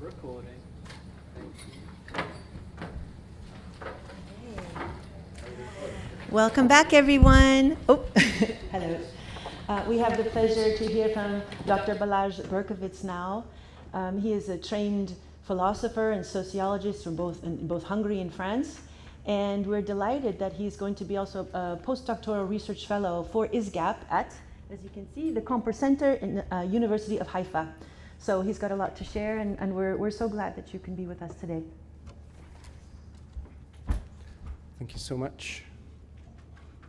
Recording. Welcome back, everyone. Oh, hello. We have the pleasure to hear from Dr. Balázs Berkovits now. He is a trained philosopher and sociologist from both Hungary and France. And we're delighted that he's going to be also a postdoctoral research fellow for ISGAP at, as you can see, the Comper Center in the University of Haifa. So he's got a lot to share, and we're so glad that you can be with us today. Thank you so much.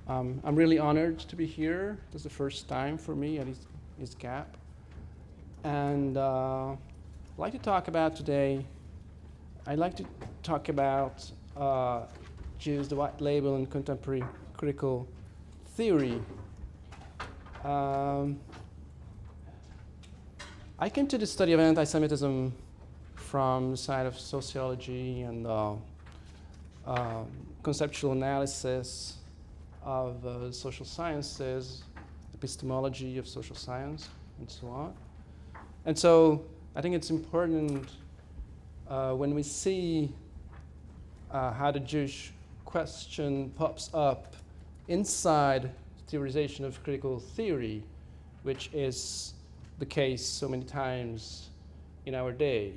I'm really honored to be here. This is the first time for me at ISGAP. And I'd like to talk about today, Jews, the white label, and contemporary critical theory. I came to the study of anti-Semitism from the side of sociology and conceptual analysis of social sciences, epistemology of social science, and so on. And so I think it's important when we see how the Jewish question pops up inside theorization of critical theory, which is the case so many times in our day.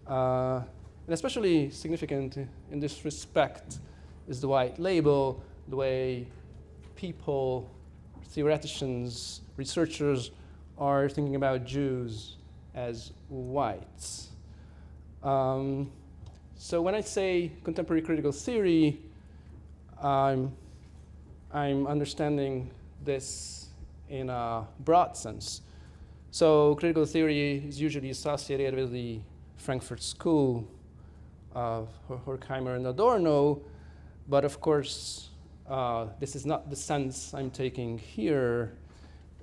And especially significant in this respect is the white label, the way people, theoreticians, researchers are thinking about Jews as whites. So when I say contemporary critical theory, I'm understanding this in a broad sense. So critical theory is usually associated with the Frankfurt School of Horkheimer and Adorno, but of course, this is not the sense I'm taking here.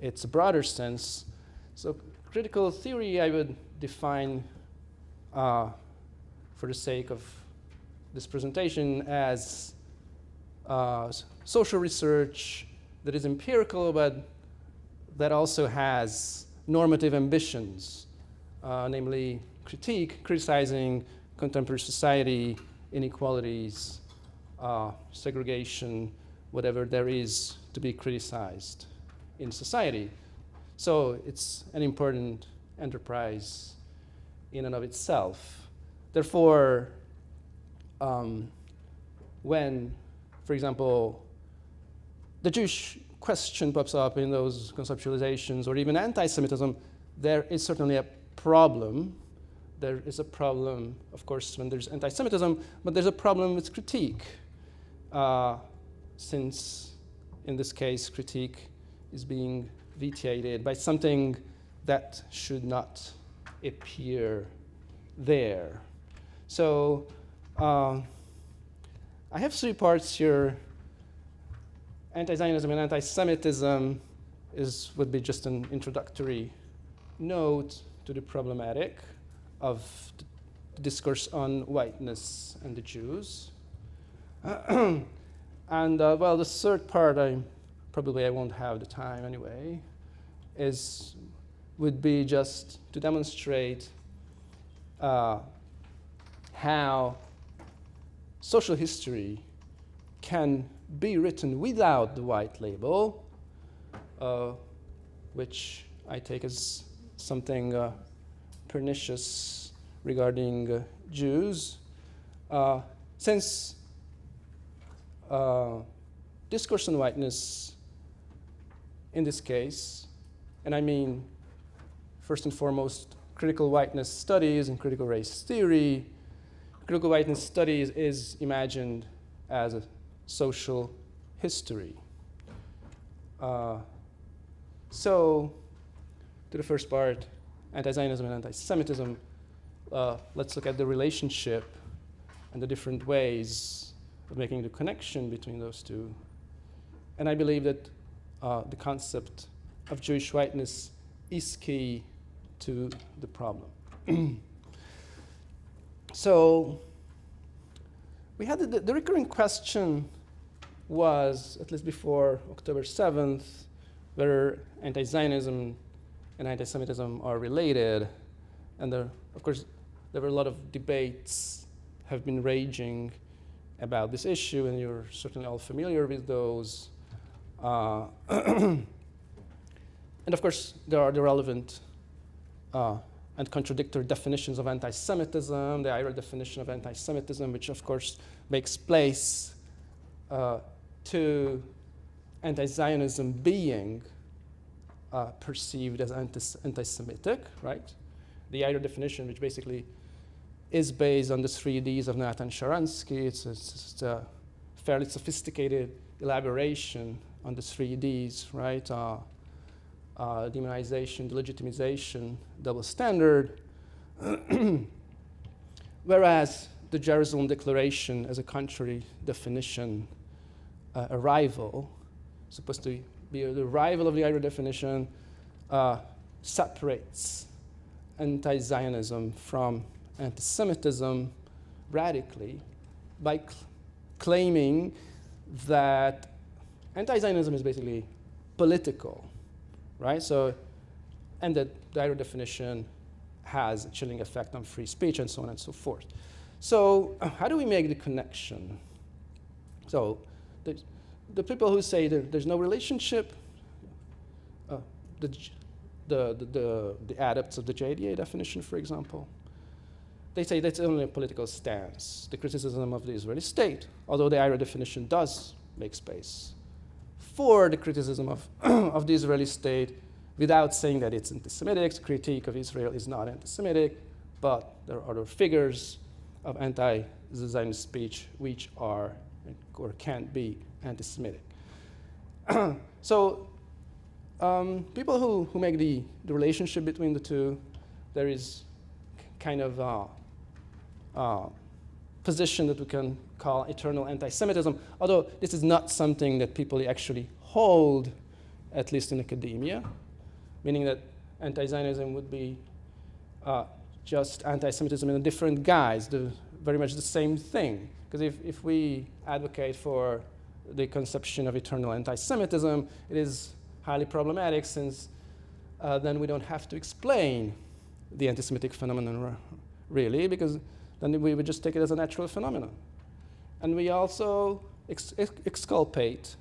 It's a broader sense. So critical theory I would define for the sake of this presentation as social research that is empirical, but that also has normative ambitions, namely criticizing contemporary society, inequalities, segregation, whatever there is to be criticized in society. So it's an important enterprise in and of itself. Therefore, when, for example, the Jewish question pops up in those conceptualizations, or even anti-Semitism, there is certainly a problem. There is a problem, of course, when there's anti-Semitism, but there's a problem with critique, since, in this case, critique is being vitiated by something that should not appear there. So I have three parts here. Anti-Zionism and anti-Semitism would be just an introductory note to the problematic of the discourse on whiteness and the Jews. And well, the third part, I won't have the time anyway, would be just to demonstrate how social history can be written without the white label, which I take as something pernicious regarding Jews, since discourse on whiteness, in this case, and I mean first and foremost critical whiteness studies and critical race theory, critical whiteness studies is imagined as a social history. So, to the first part, anti-Zionism and anti-Semitism, let's look at the relationship and the different ways of making the connection between those two. And I believe that the concept of Jewish whiteness is key to the problem. So, we had the recurring question was, at least before October 7th, whether anti-Zionism and anti-Semitism are related. And of course, there were a lot of debates have been raging about this issue, and you're certainly all familiar with those. And of course, there are the relevant and contradictory definitions of anti-Semitism, the IRA definition of anti-Semitism, which of course makes place to anti-Zionism being perceived as anti-Semitic, right? The IRA definition, which basically is based on the 3Ds of Nathan Sharansky. It's a fairly sophisticated elaboration on the 3Ds, right? Demonization, delegitimization, double standard. Whereas the Jerusalem Declaration as a contrary definition, arrival, supposed to be the arrival of the IRA definition, separates anti-Zionism from anti-Semitism radically by claiming that anti-Zionism is basically political, right? So, and that the IRA definition has a chilling effect on free speech and so on and so forth. So how do we make the connection? So the people who say there's no relationship, the adepts of the JDA definition, for example, they say that's only a political stance, the criticism of the Israeli state, although the IRA definition does make space for the criticism of the Israeli state without saying that it's anti-Semitic. Critique of Israel is not anti-Semitic, but there are other figures of anti-Zionist speech which are or can't be anti-Semitic. So people who make the relationship between the two, there is kind of a position that we can call eternal anti-Semitism, although this is not something that people actually hold, at least in academia, meaning that anti-Zionism would be just anti-Semitism in a different guise, very much the same thing. Because if we advocate for the conception of eternal anti-Semitism, it is highly problematic, since then we don't have to explain the anti-Semitic phenomenon really, because then we would just take it as a natural phenomenon. And we also exculpate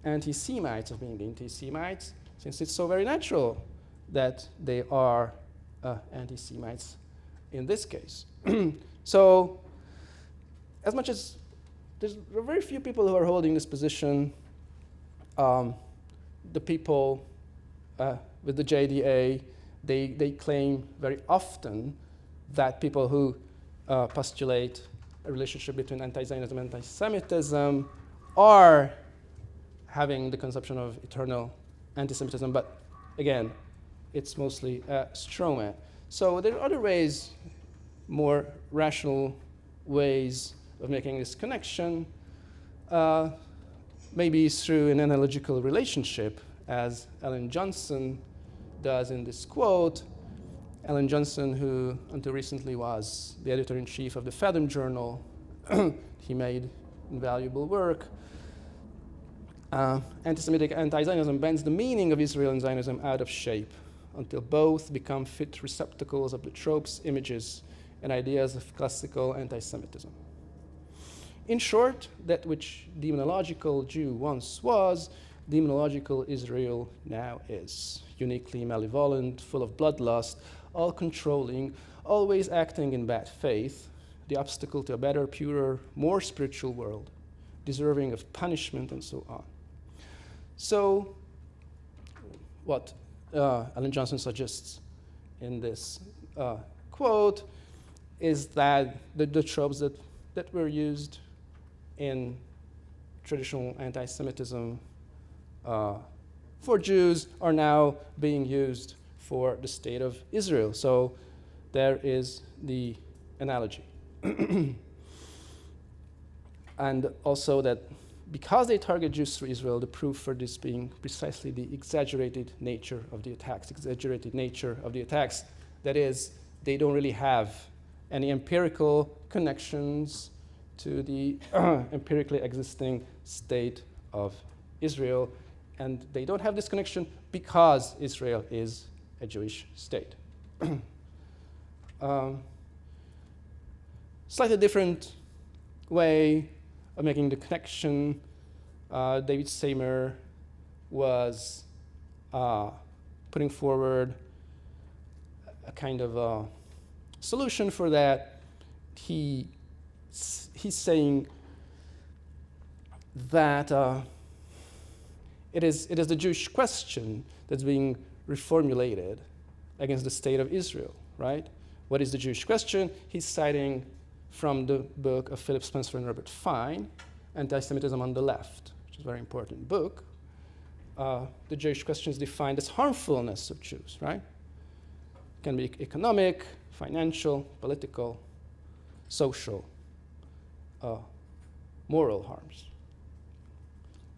anti-Semites of being anti-Semites, since it's so very natural that they are anti-Semites in this case. So as much as there's very few people who are holding this position, the people with the JDA, they claim very often that people who postulate a relationship between anti-Zionism and anti-Semitism are having the conception of eternal anti-Semitism, but again, it's mostly a straw man. So there are other ways, more rational ways of making this connection, maybe through an analogical relationship, as Ellen Johnson does in this quote. Ellen Johnson, who until recently was the editor-in-chief of the Fathom Journal, he made invaluable work. Anti-Semitic anti-Zionism bends the meaning of Israel and Zionism out of shape until both become fit receptacles of the tropes, images, and ideas of classical anti-Semitism. In short, that which demonological Jew once was, demonological Israel now is. Uniquely malevolent, full of bloodlust, all-controlling, always acting in bad faith, the obstacle to a better, purer, more spiritual world, deserving of punishment, and so on. So what Ellen Johnson suggests in this quote is that the tropes that were used in traditional anti-Semitism for Jews are now being used for the state of Israel. So there is the analogy. And also that because they target Jews through Israel, the proof for this being precisely the exaggerated nature of the attacks, that is, they don't really have any empirical connections to the empirically existing state of Israel, and they don't have this connection because Israel is a Jewish state. slightly different way of making the connection. David Seymour was putting forward a kind of a solution for that. He's saying that it is the Jewish question that's being reformulated against the state of Israel, right? What is the Jewish question? He's citing from the book of Philip Spencer and Robert Fine, Anti-Semitism on the Left, which is a very important book. The Jewish question is defined as harmfulness of Jews, right? It can be economic, financial, political, social, moral harms,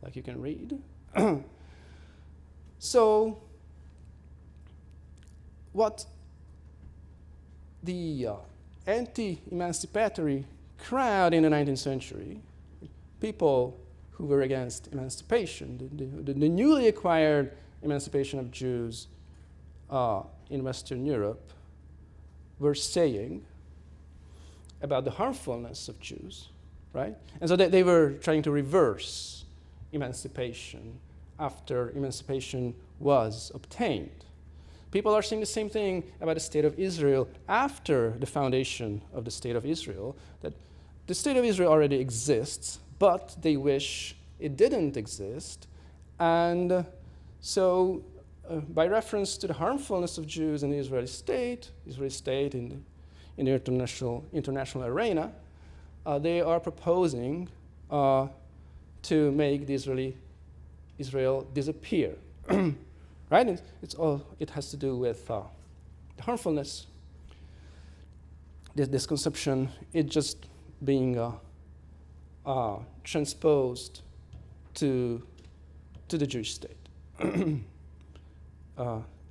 like you can read. So, what the anti-emancipatory crowd in the 19th century, people who were against emancipation, the newly acquired emancipation of Jews in Western Europe, were saying about the harmfulness of Jews, right? And so they were trying to reverse emancipation after emancipation was obtained. People are saying the same thing about the state of Israel after the foundation of the state of Israel, that the state of Israel already exists, but they wish it didn't exist. And so by reference to the harmfulness of Jews in the Israeli state in the international arena, they are proposing to make the Israel disappear. Right? It has to do with the harmfulness, this conception, it just being transposed to the Jewish state.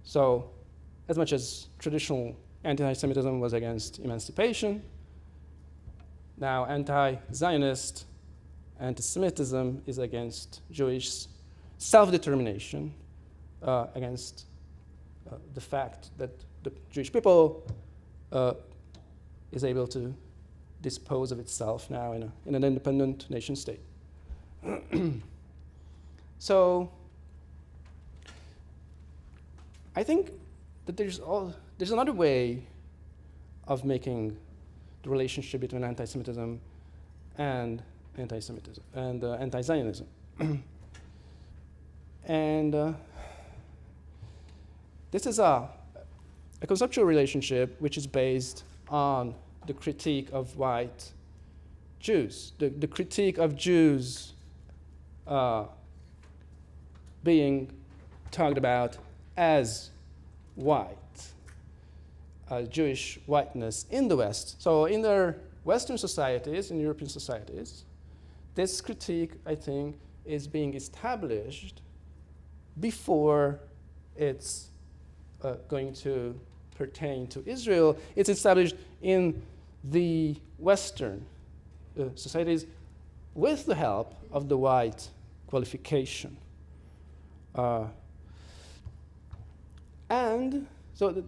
So, as much as traditional anti-Semitism was against emancipation, now anti-Zionist anti-Semitism is against Jewish self-determination, against the fact that the Jewish people is able to dispose of itself now in an independent nation state. So I think that there's another way of making the relationship between anti-Semitism and anti-Semitism and anti-Zionism. And this is a conceptual relationship which is based on the critique of white Jews, the critique of Jews being talked about as white, Jewish whiteness in the West. So in their Western societies, in European societies, this critique, I think, is being established before it's going to pertain to Israel. It's established in the Western societies with the help of the white qualification. And so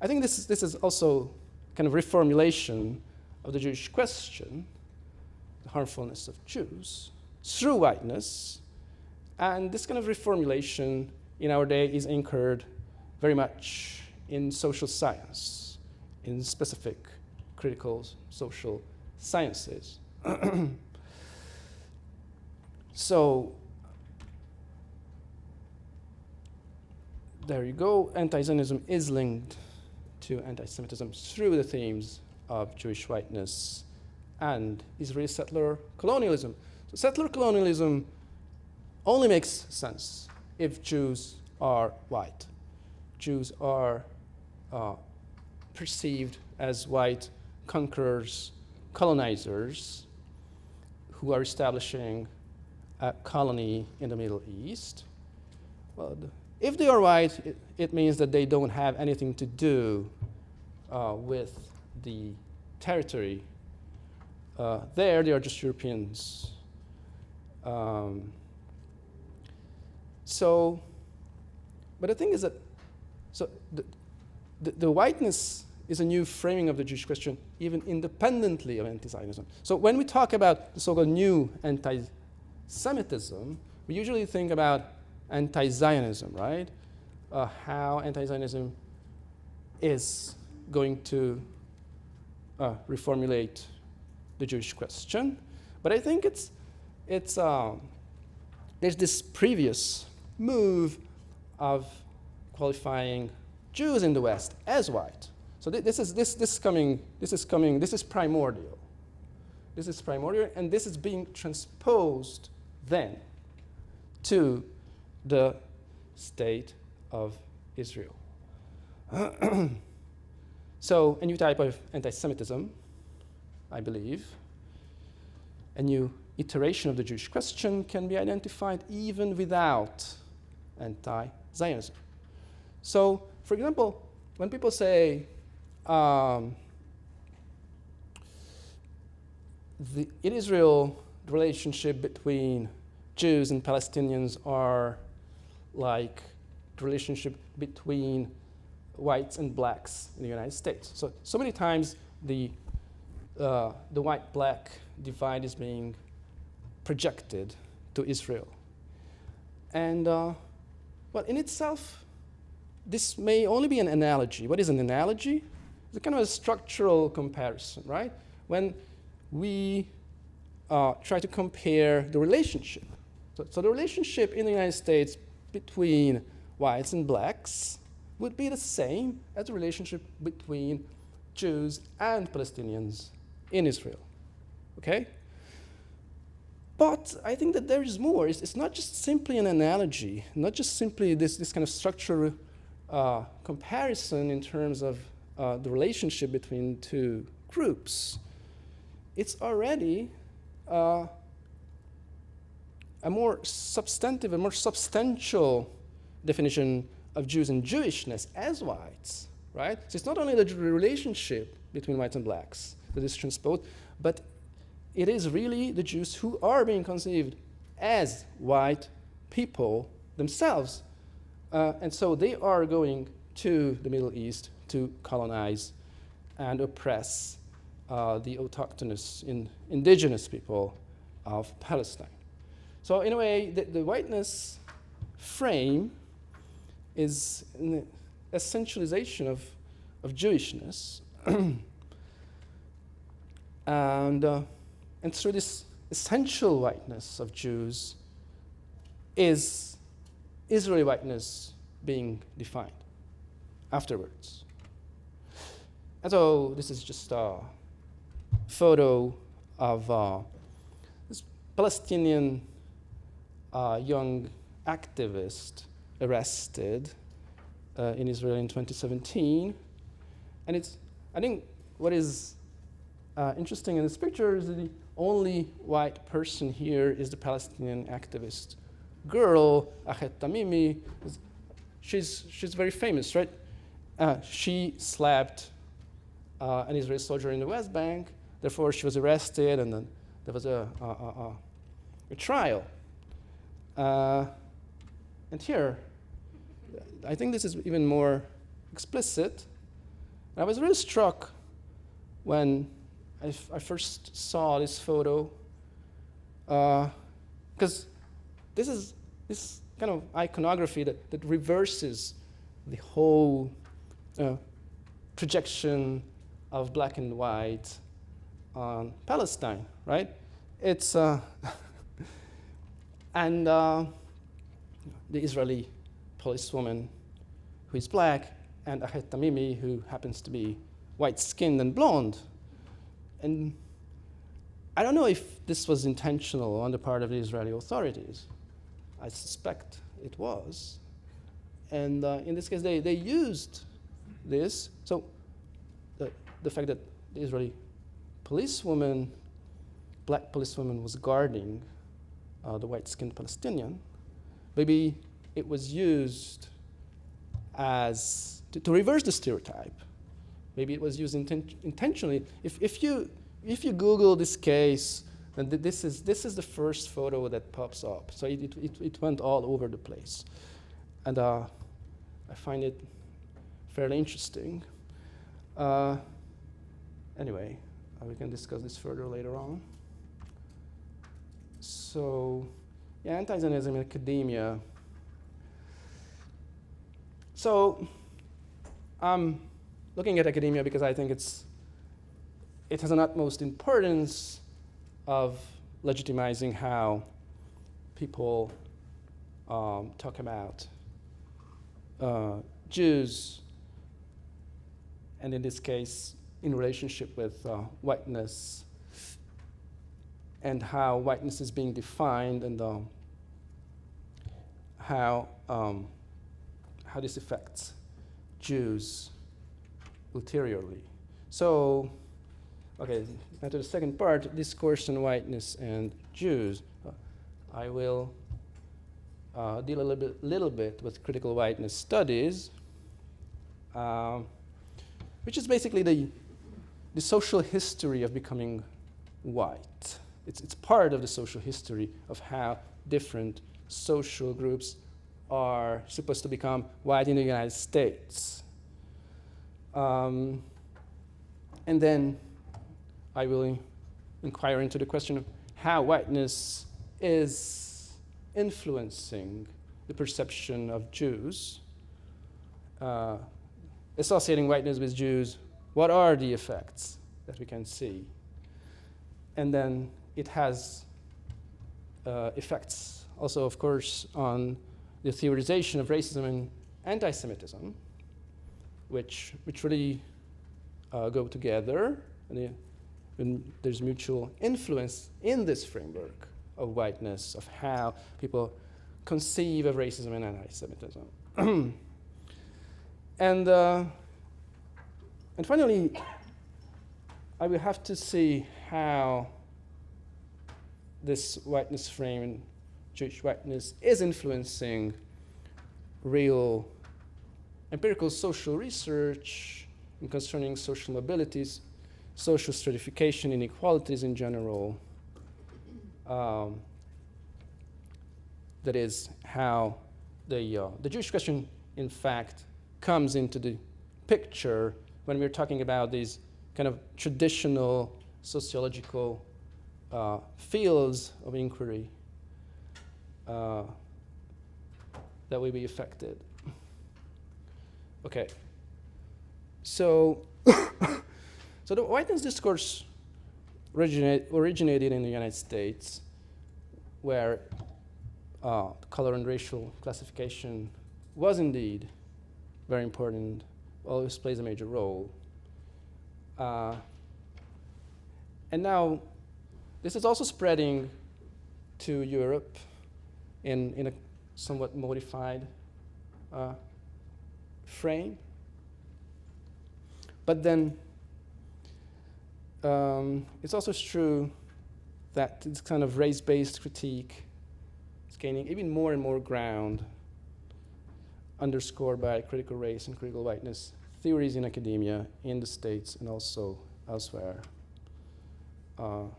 I think this is also kind of reformulation of the Jewish question, the harmfulness of Jews, through whiteness. And this kind of reformulation in our day is anchored very much in social science, in specific critical social sciences. So there you go. Anti-Zionism is linked to anti-Semitism through the themes of Jewish whiteness and Israeli settler colonialism. So settler colonialism only makes sense if Jews are white. Jews are perceived as white conquerors, colonizers, who are establishing a colony in the Middle East. Well, if they are white, it means that they don't have anything to do with the territory. They are just Europeans. So, but the thing is that, so the whiteness is a new framing of the Jewish question, even independently of anti-Zionism. So when we talk about the so-called new anti-Semitism, we usually think about anti-Zionism, right? How anti-Zionism is going to reformulate the Jewish question. But I think there's this previous move of qualifying Jews in the West as white. So this is primordial. This is primordial, and this is being transposed then to the state of Israel. So a new type of anti-Semitism, I believe, a new iteration of the Jewish question can be identified even without anti-Zionism. So, for example, when people say in Israel, the relationship between Jews and Palestinians are like the relationship between whites and blacks in the United States. So many times the white-black divide is being projected to Israel. And, well, in itself, this may only be an analogy. What is an analogy? It's a kind of a structural comparison, right? When we try to compare the relationship. So the relationship in the United States between whites and blacks would be the same as the relationship between Jews and Palestinians in Israel, okay? But I think that there is more. It's not just simply an analogy, not just simply this kind of structural comparison in terms of the relationship between two groups. It's already a more substantive, a more substantial definition of Jews and Jewishness as whites, right? So it's not only the relationship between whites and blacks that is transposed, but it is really the Jews who are being conceived as white people themselves. And so they are going to the Middle East to colonize and oppress the autochthonous, indigenous people of Palestine. So in a way, the whiteness frame is an essentialization of Jewishness. And through this essential whiteness of Jews is Israeli whiteness being defined afterwards. And so this is just a photo of this Palestinian young activist arrested in Israel in 2017. And I think what is interesting in this picture is that the only white person here is the Palestinian activist girl, Ahed Tamimi. She's very famous, right? She slapped an Israeli soldier in the West Bank. Therefore, she was arrested, and then there was a trial. And here, I think this is even more explicit. And I was really struck when I first saw this photo, because this is this kind of iconography that reverses the whole projection of black and white on Palestine, right? It's and the Israeli policewoman who is black, and Ahed Tamimi, who happens to be white-skinned and blonde. And I don't know if this was intentional on the part of the Israeli authorities. I suspect it was. And in this case, they used this. So the fact that the Israeli policewoman, black policewoman, was guarding the white-skinned Palestinian, maybe it was used as to reverse the stereotype. Maybe it was used intentionally. If you Google this case, then this is the first photo that pops up. So it went all over the place, and I find it fairly interesting. Anyway, we can discuss this further later on. So, yeah, anti-Zionism in academia. So, I'm looking at academia because I think it has an utmost importance of legitimizing how people talk about Jews, and in this case, in relationship with whiteness, and how whiteness is being defined, and how this affects Jews ulteriorly. So, okay, now to the second part, discourse on whiteness and Jews. I will deal a little bit with critical whiteness studies, which is basically the social history of becoming white. It's part of the social history of how different social groups are supposed to become white in the United States. And then I will inquire into the question of how whiteness is influencing the perception of Jews, associating whiteness with Jews. What are the effects that we can see? And then it has effects also, of course, on the theorization of racism and anti-Semitism, which really go together. And there's mutual influence in this framework of whiteness, of how people conceive of racism and anti-Semitism. And finally, I will have to see how this whiteness frame and Jewish whiteness is influencing real empirical social research concerning social mobilities, social stratification, inequalities in general. That is how the Jewish question, in fact, comes into the picture when we're talking about these kind of traditional sociological fields of inquiry that will be affected. Okay. So, so the whiteness discourse originated in the United States, where color and racial classification was indeed very important, always plays a major role. And now, this is also spreading to Europe in a somewhat modified frame. But then, it's also true that this kind of race-based critique is gaining even more and more ground, underscored by critical race and critical whiteness theories in academia, in the States, and also elsewhere. So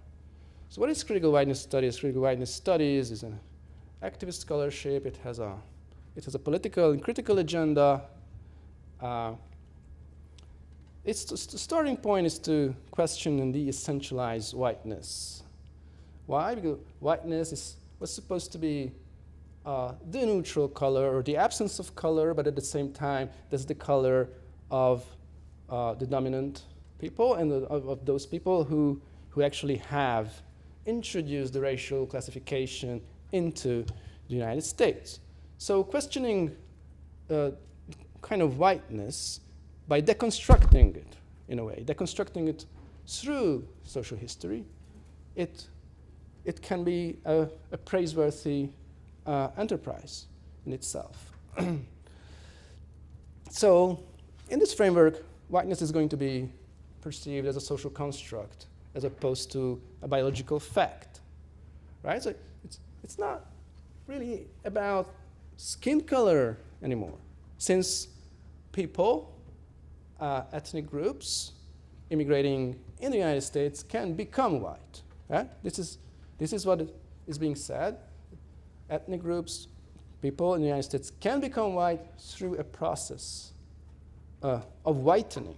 what is critical whiteness studies? Critical whiteness studies is an activist scholarship. It has a political and critical agenda. The starting point is to question and de-essentialize whiteness. Why? Because whiteness was supposed to be the neutral color, or the absence of color, but at the same time, that's the color of the dominant people and of those people who actually have introduced the racial classification into the United States. So questioning kind of whiteness by deconstructing it, in a way, deconstructing it through social history, it can be a praiseworthy enterprise in itself. So in this framework, whiteness is going to be perceived as a social construct as opposed to a biological fact, right? So it's not really about skin color anymore, since people, ethnic groups immigrating in the United States can become white, right? This is what is being said. Ethnic groups, people in the United States can become white through a process of whitening,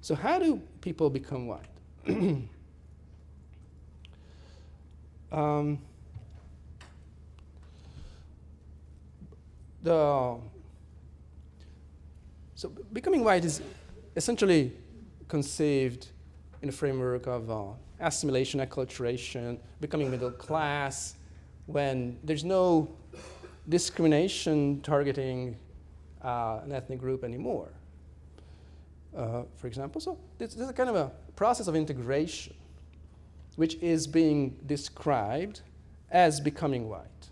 So how do people become white? So becoming white is essentially conceived in the framework of assimilation, acculturation, becoming middle class, when there's no discrimination targeting an ethnic group anymore. For example, so this is a kind of a process of integration, which is being described as becoming white.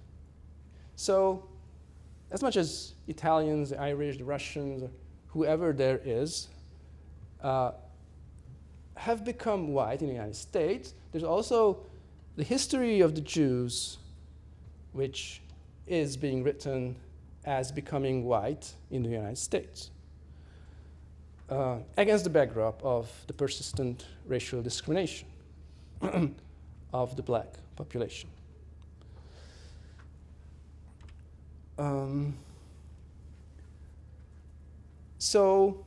So, as much as Italians, the Irish, the Russians, whoever there is, have become white in the United States, there's also the history of the Jews, which is being written as becoming white in the United States, against the backdrop of the persistent racial discrimination of the black population. So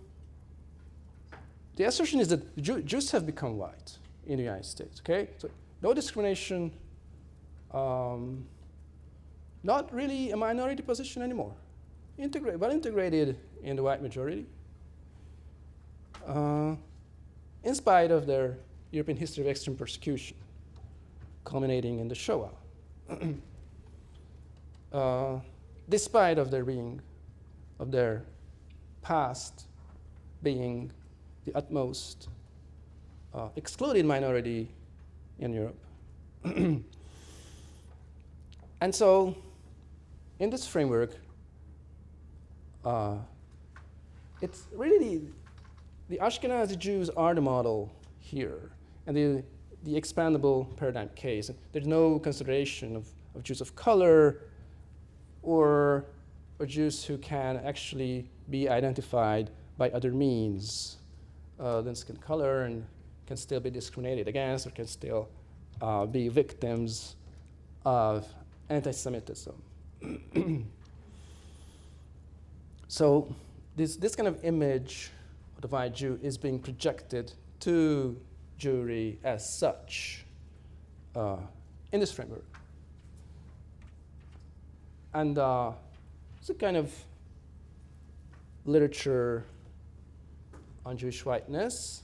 the assertion is that Jews have become white in the United States, okay? So no discrimination, not really a minority position anymore. Well integrated in the white majority, in spite of their European history of extreme persecution, culminating in the Shoah. Despite of their past being the utmost excluded minority in Europe. And so, in this framework, it's really the Ashkenazi Jews are the model here, and the expandable paradigm case. There's no consideration of Jews of color or Jews who can actually be identified by other means than skin color and can still be discriminated against or can still be victims of anti-Semitism. So this kind of image of the white Jew is being projected to Jewry as such in this framework. And it's a kind of literature on Jewish whiteness.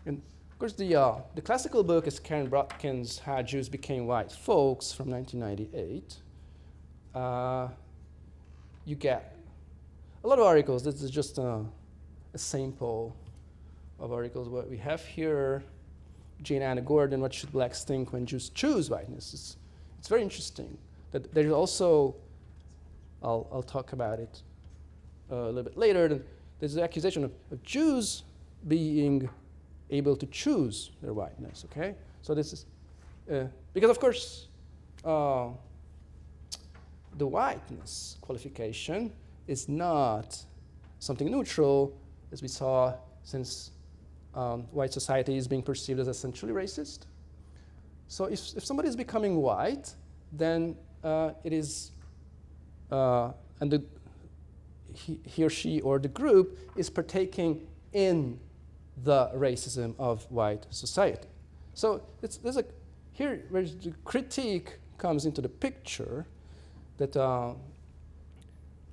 And of course, the classical book is Karen Brodkin's How Jews Became White Folks from 1998. You get a lot of articles. This is just a sample of articles. What we have here, Jane Anna Gordon, What Should Blacks Think When Jews Choose Whiteness? It's very interesting. That there's also, I'll talk about it a little bit later, there's the accusation of Jews being able to choose their whiteness, okay? So this is, because of course, the whiteness qualification is not something neutral, as we saw, since white society is being perceived as essentially racist. So if somebody is becoming white, then it is, and he or she or the group is partaking in the racism of white society. So there's here where the critique comes into the picture, that the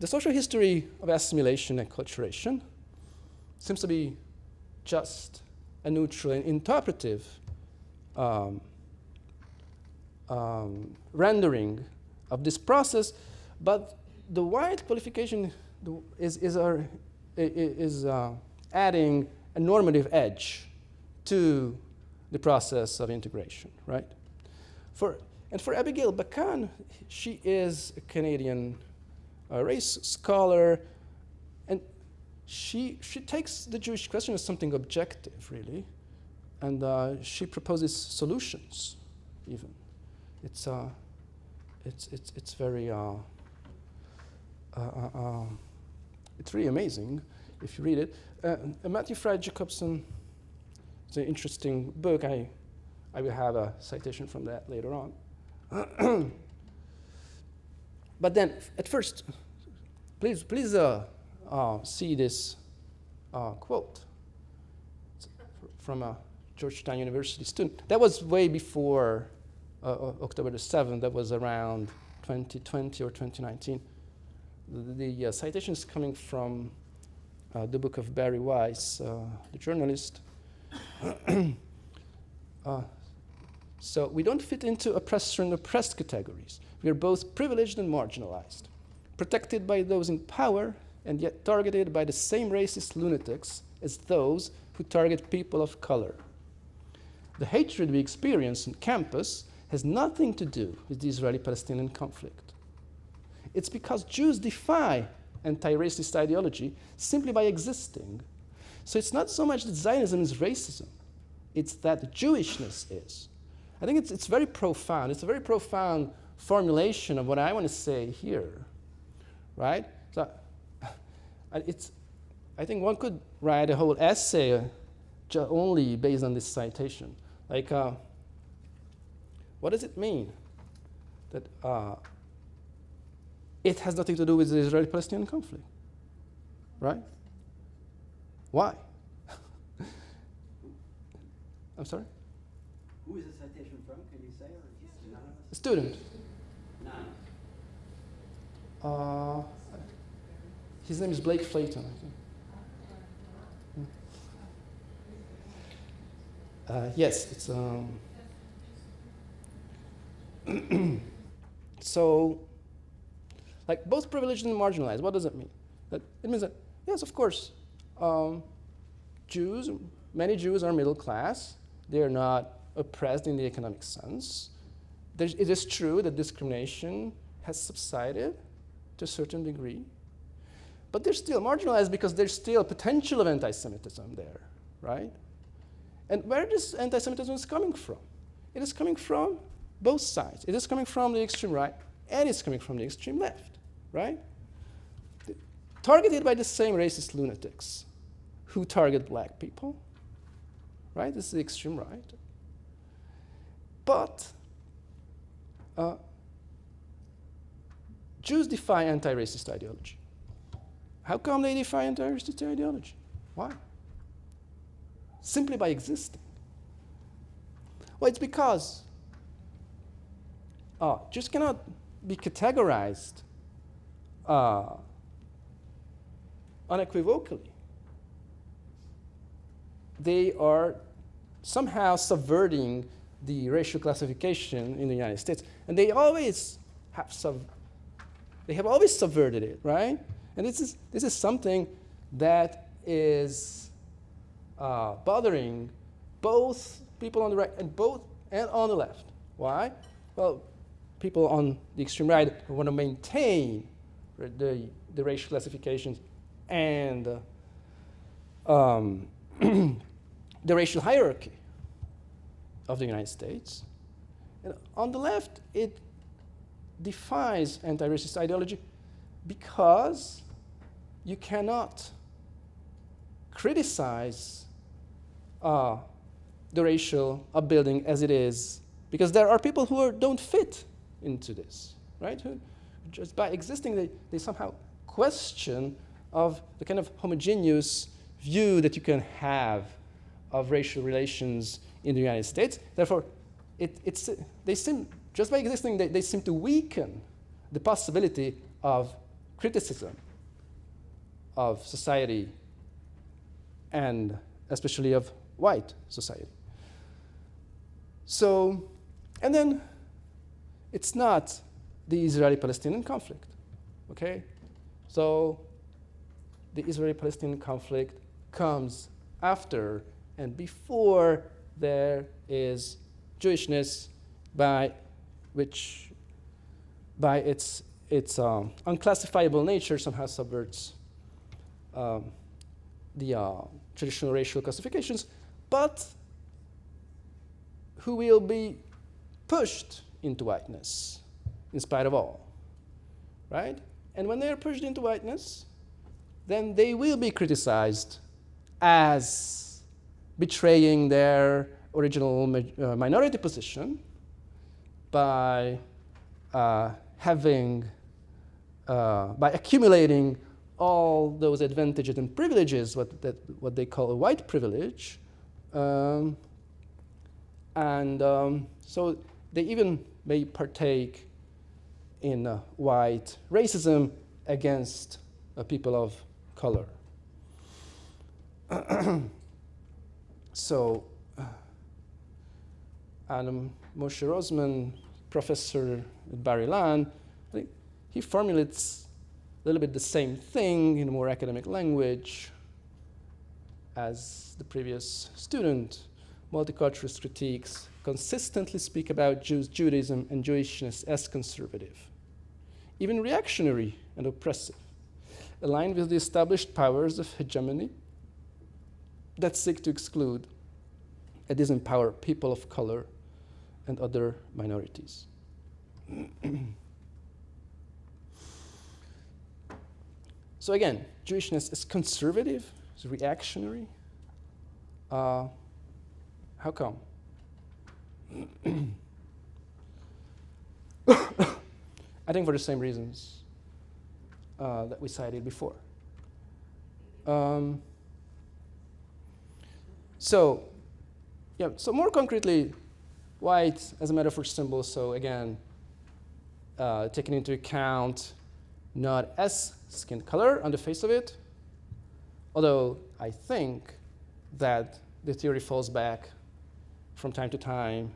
social history of assimilation and acculturation seems to be just a neutral and interpretive rendering of this process, but the white qualification is adding a normative edge to the process of integration, right? For Abigail Bacan, she is a Canadian race scholar, and she takes the Jewish question as something objective, really, and she proposes solutions. Even it's very it's really amazing if you read it. Matthew Fry Jacobson, it's an interesting book. I will have a citation from that later on. But then, at first, please see this quote. It's from a Georgetown University student. That was way before October the 7th. That was around 2020 or 2019. The citation is coming from the book of Barry Weiss, the journalist. So we don't fit into oppressor and oppressed categories. We are both privileged and marginalized, protected by those in power and yet targeted by the same racist lunatics as those who target people of color. The hatred we experience on campus has nothing to do with the Israeli-Palestinian conflict. It's because Jews defy anti-racist ideology simply by existing. So it's not so much that Zionism is racism, it's that Jewishness is. I think it's very profound. It's a very profound formulation of what I want to say here, right? So I think one could write a whole essay only based on this citation. Like, what does it mean that it has nothing to do with the Israeli-Palestinian conflict, right? Why? I'm sorry? Who is the citation from? Can you say? Or just anonymous? A student. Anonymous. His name is Blake Flayton, I think. Yes, it's so, like, both privileged and marginalized. What does it mean? It means that, yes, of course, many Jews are middle class. They are not oppressed in the economic sense. It is true that discrimination has subsided to a certain degree, but they're still marginalized because there's still potential of anti-Semitism there, right? And where this anti-Semitism is coming from? It is coming from both sides. It is coming from the extreme right, and it's coming from the extreme left, right? Targeted by the same racist lunatics who target black people, right? This is the extreme right. But Jews defy anti-racist ideology. How come they defy anti-racist ideology? Why? Simply by existing. Well, it's because Jews cannot be categorized unequivocally. They are somehow subverting the racial classification in the United States, and they always have always subverted it, right? And this is something that is bothering both people on the right and on the left. Why? Well, people on the extreme right who want to maintain the racial classifications and the racial hierarchy of the United States. And on the left, it defies anti-racist ideology because you cannot criticize the racial upbuilding as it is, because there are people who don't fit into this, right? Who just by existing, they somehow question of the kind of homogeneous view that you can have of racial relations in the United States. Therefore, just by existing, they seem to weaken the possibility of criticism of society, and especially of white society. So, and then it's not the Israeli-Palestinian conflict, okay? So the Israeli-Palestinian conflict comes after and before there is Jewishness, by its unclassifiable nature somehow subverts the traditional racial classifications, but who will be pushed into whiteness in spite of all, right? And when they are pushed into whiteness, then they will be criticized as betraying their original minority position by having by accumulating all those advantages and privileges, what they call a white privilege, so they even may partake in white racism against people of color. So, Adam Moshe Rosman, professor at Bar-Ilan, I think he formulates a little bit the same thing in a more academic language as the previous student. Multiculturalist critiques consistently speak about Jews, Judaism, and Jewishness as conservative, even reactionary and oppressive, aligned with the established powers of hegemony that seek to exclude and disempower people of color and other minorities. So again, Jewishness is conservative, is reactionary. How come? I think for the same reasons that we cited before. So more concretely, white as a metaphor symbol, so again, taking into account not as skin color on the face of it, although I think that the theory falls back from time to time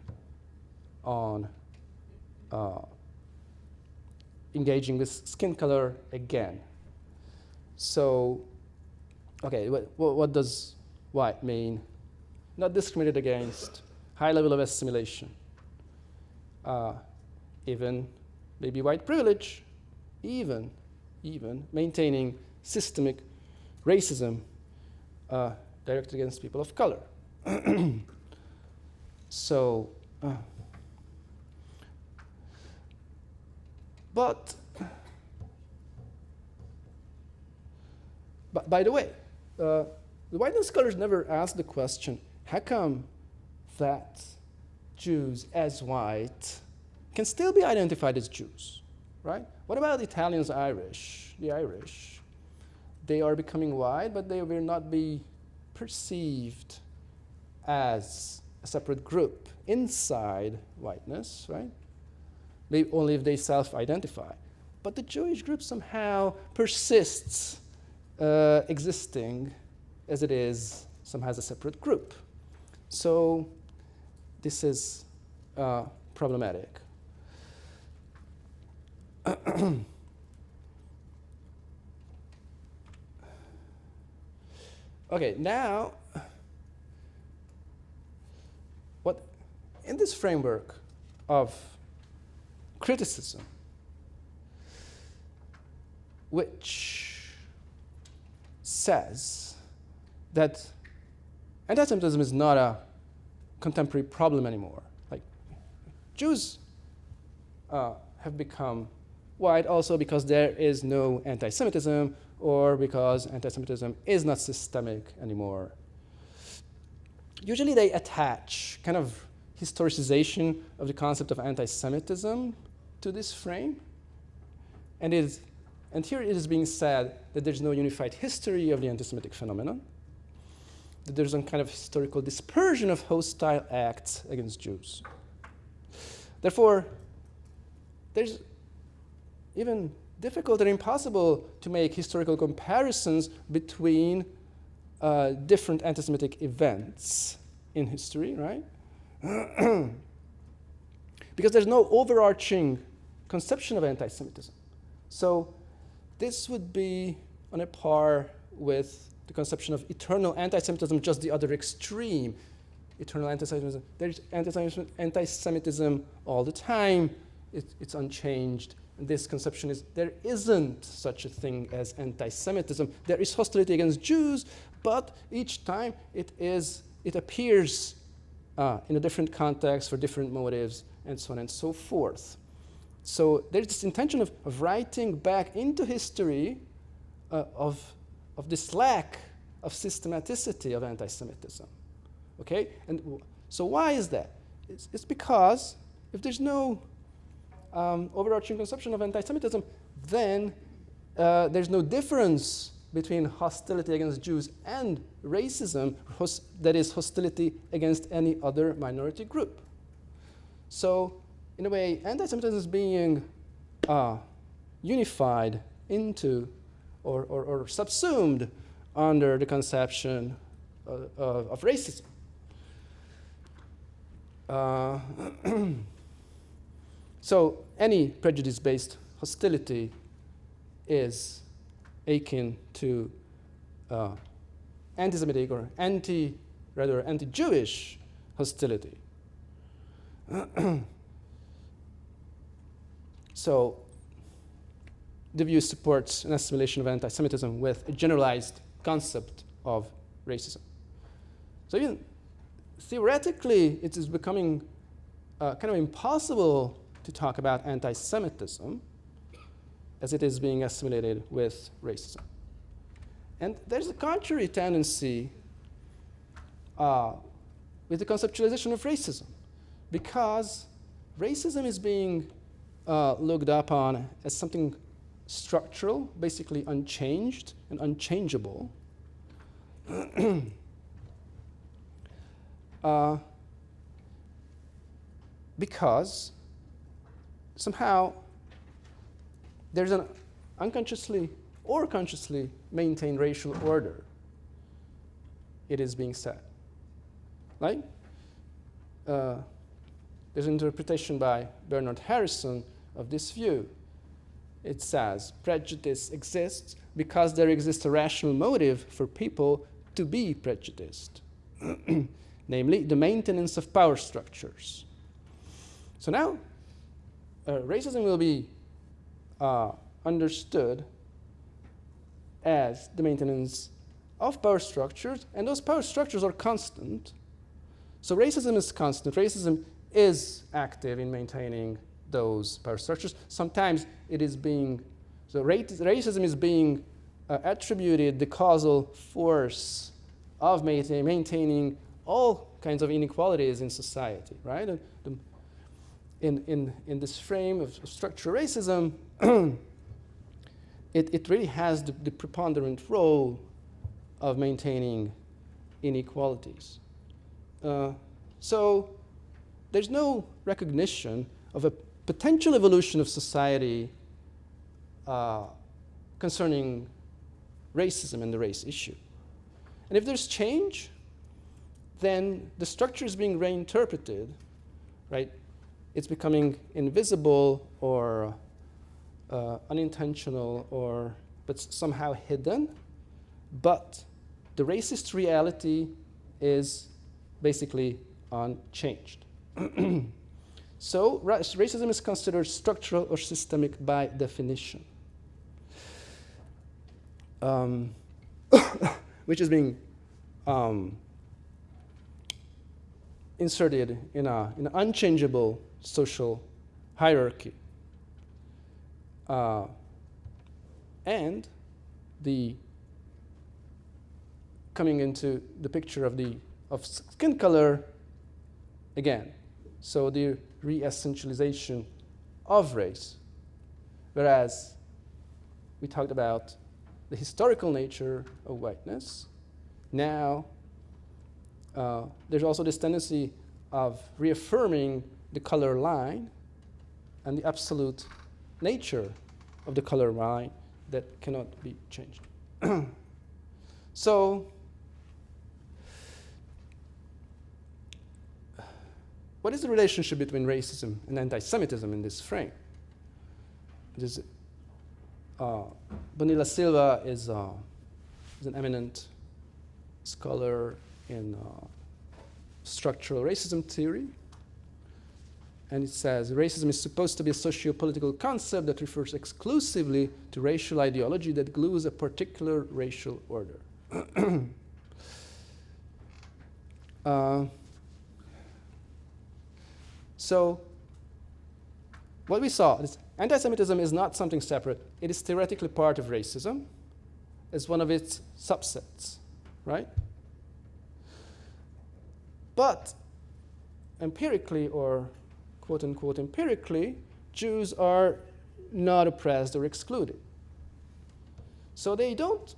on engaging with skin color again. So, okay, what does white mean? Not discriminated against, high level of assimilation, even maybe white privilege, even maintaining systemic racism directed against people of color. So, but by the way, the whiteness scholars never asked the question, how come that Jews as white can still be identified as Jews, right? What about the Italians, Irish? The Irish, they are becoming white, but they will not be perceived as a separate group inside whiteness, right? Maybe only if they self-identify. But the Jewish group somehow persists existing as it is, somehow as a separate group. So this is problematic. Okay, now, in this framework of criticism, which says that anti-Semitism is not a contemporary problem anymore. Like, Jews have become white also because there is no anti-Semitism, or because anti-Semitism is not systemic anymore. Usually they attach kind of historicization of the concept of anti-Semitism to this frame. And here it is being said that there's no unified history of the anti-Semitic phenomenon, that there's some kind of historical dispersion of hostile acts against Jews. Therefore, there's even difficult or impossible to make historical comparisons between different anti-Semitic events in history, right? Because there's no overarching conception of anti-Semitism. So this would be on a par with the conception of eternal anti-Semitism, just the other extreme. Eternal anti-Semitism, there's anti-Semitism all the time. It's unchanged. And this conception is there isn't such a thing as anti-Semitism. There is hostility against Jews, but each time it appears in a different context for different motives, and so on and so forth. So there's this intention of writing back into history of this lack of systematicity of anti-Semitism. Okay? And so why is that? It's because if there's no overarching conception of anti-Semitism, then there's no difference between hostility against Jews and racism, that is, hostility against any other minority group. So, in a way, anti-Semitism is being unified into or subsumed under the conception of racism. So any prejudice-based hostility is akin to anti-Semitic or anti-Jewish hostility. So the view supports an assimilation of anti-Semitism with a generalized concept of racism. So even theoretically, it is becoming kind of impossible to talk about anti-Semitism as it is being assimilated with racism. And there's a contrary tendency with the conceptualization of racism, because racism is being looked upon as something structural, basically unchanged and unchangeable. Because somehow there's an unconsciously or consciously maintained racial order, it is being said. Right? There's an interpretation by Bernard Harrison of this view. It says, prejudice exists because there exists a rational motive for people to be prejudiced, namely the maintenance of power structures. So now, racism will be understood as the maintenance of power structures, and those power structures are constant. So racism is constant. Racism is active in maintaining those power structures. Sometimes it is being, so racism is being attributed the causal force of maintaining all kinds of inequalities in society, right? In this frame of structural racism, it really has the preponderant role of maintaining inequalities. So there's no recognition of a potential evolution of society concerning racism and the race issue. And if there's change, then the structure is being reinterpreted, right? It's becoming invisible or unintentional but somehow hidden. But the racist reality is basically unchanged. So racism is considered structural or systemic by definition, which is being inserted in an unchangeable social hierarchy. And the coming into the picture of skin color again. So the re-essentialization of race. Whereas we talked about the historical nature of whiteness, now there's also this tendency of reaffirming the color line and the absolute nature of the color line that cannot be changed. So, what is the relationship between racism and anti-Semitism in this frame? Bonilla Silva is an eminent scholar in structural racism theory. And it says, racism is supposed to be a socio-political concept that refers exclusively to racial ideology that glues a particular racial order. So what we saw is anti-Semitism is not something separate. It is theoretically part of racism as one of its subsets, right? But empirically, or quote-unquote empirically, Jews are not oppressed or excluded. So they don't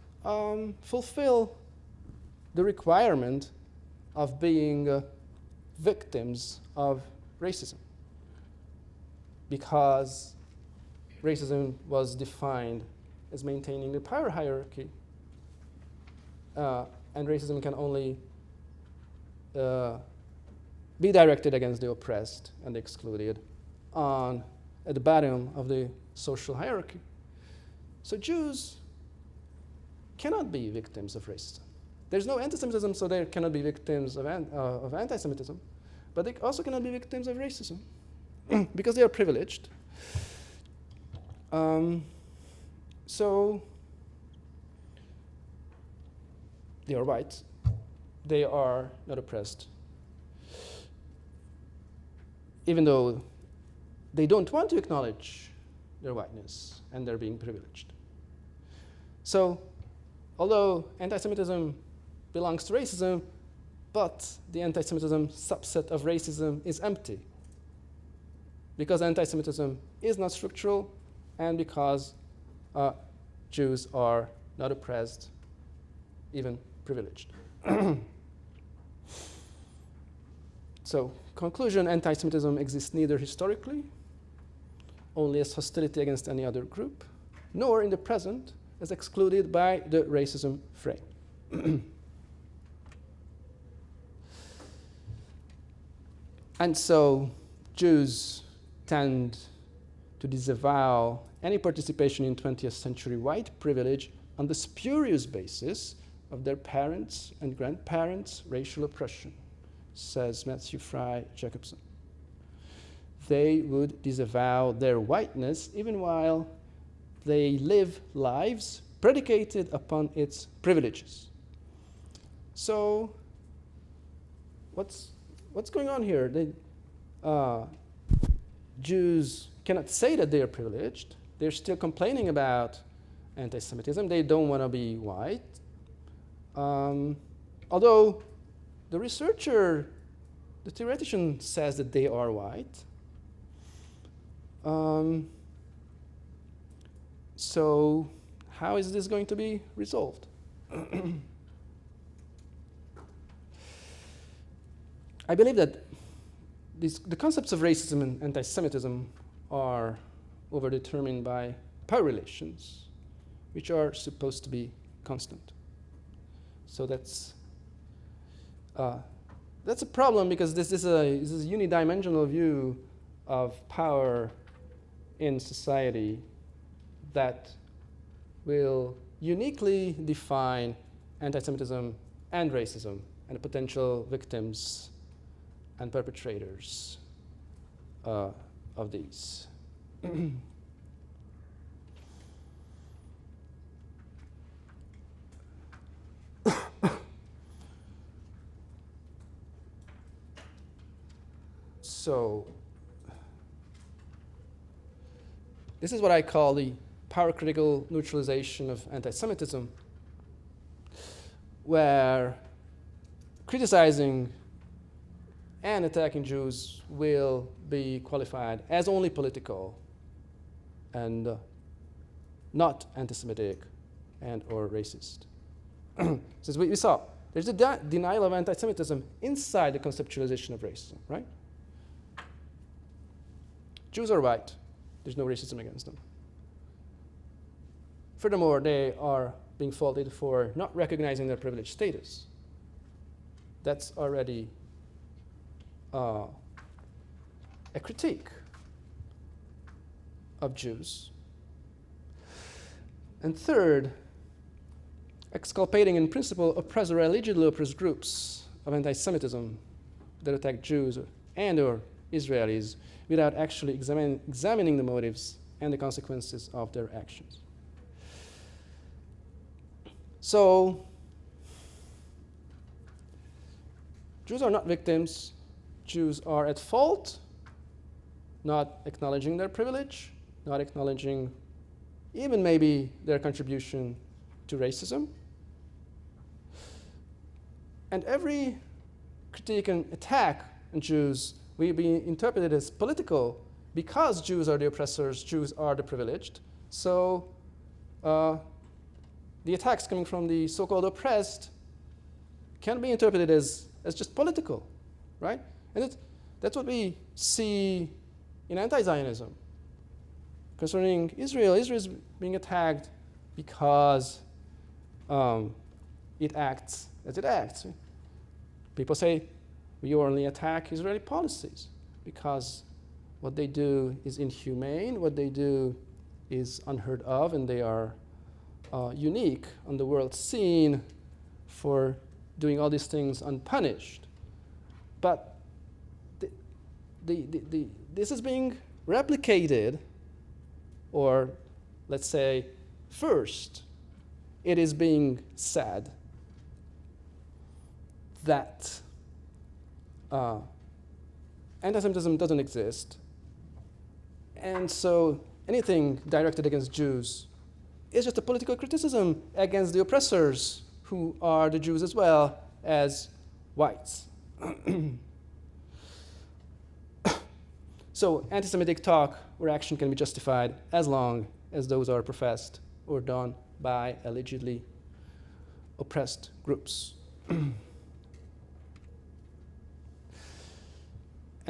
fulfill the requirement of being victims of racism, because racism was defined as maintaining the power hierarchy, and racism can only be directed against the oppressed and the excluded at the bottom of the social hierarchy. So Jews cannot be victims of racism. There's no anti-Semitism, so they cannot be victims of anti-Semitism, but they also cannot be victims of racism because they are privileged. So they are white. They are not oppressed, even though they don't want to acknowledge their whiteness and their being privileged. So, although anti-Semitism belongs to racism, but the anti-Semitism subset of racism is empty, because anti-Semitism is not structural, and because Jews are not oppressed, even privileged. So, conclusion, anti-Semitism exists neither historically, only as hostility against any other group, nor in the present as excluded by the racism frame. And so Jews tend to disavow any participation in 20th century white privilege on the spurious basis of their parents' and grandparents' racial oppression, says Matthew Fry Jacobson. They would disavow their whiteness even while they live lives predicated upon its privileges. So, what's going on here? Jews cannot say that they are privileged. They're still complaining about anti-Semitism. They don't want to be white. Although the researcher, the theoretician, says that they are white. So how is this going to be resolved? I believe that the concepts of racism and anti-Semitism are overdetermined by power relations, which are supposed to be constant. So that's a problem, because this is a unidimensional view of power in society that will uniquely define anti-Semitism and racism and the potential victims and perpetrators of these. So this is what I call the power-critical neutralization of anti-Semitism, where criticizing and attacking Jews will be qualified as only political and not anti-Semitic and or racist. Since we saw, there's a denial of anti-Semitism inside the conceptualization of racism, right? Jews are white. There's no racism against them. Furthermore, they are being faulted for not recognizing their privileged status. That's already a critique of Jews. And third, exculpating in principle oppressed or allegedly oppressed groups of anti-Semitism that attack Jews and or Israelis without actually examining the motives and the consequences of their actions. So, Jews are not victims. Jews are at fault, not acknowledging their privilege, not acknowledging even maybe their contribution to racism. And every critique and attack on Jews will be interpreted as political because Jews are the oppressors, Jews are the privileged. So the attacks coming from the so-called oppressed can be interpreted as just political, right? And that's what we see in anti-Zionism. Concerning Israel, Israel is being attacked because it acts as it acts. People say we only attack Israeli policies because what they do is inhumane, what they do is unheard of, and they are unique on the world scene for doing all these things unpunished. But this is being replicated, or let's say, first, it is being said that anti-Semitism doesn't exist, and so anything directed against Jews is just a political criticism against the oppressors, who are the Jews as well as whites. So anti-Semitic talk or action can be justified as long as those are professed or done by allegedly oppressed groups. And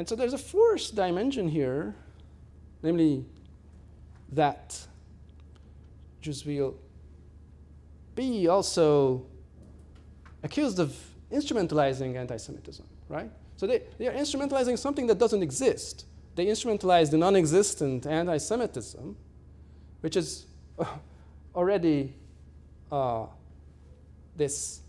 so there's a fourth dimension here, namely that Jews will be also accused of instrumentalizing anti-Semitism, right? So they are instrumentalizing something that doesn't exist. They instrumentalize the non-existent anti-Semitism, which is already this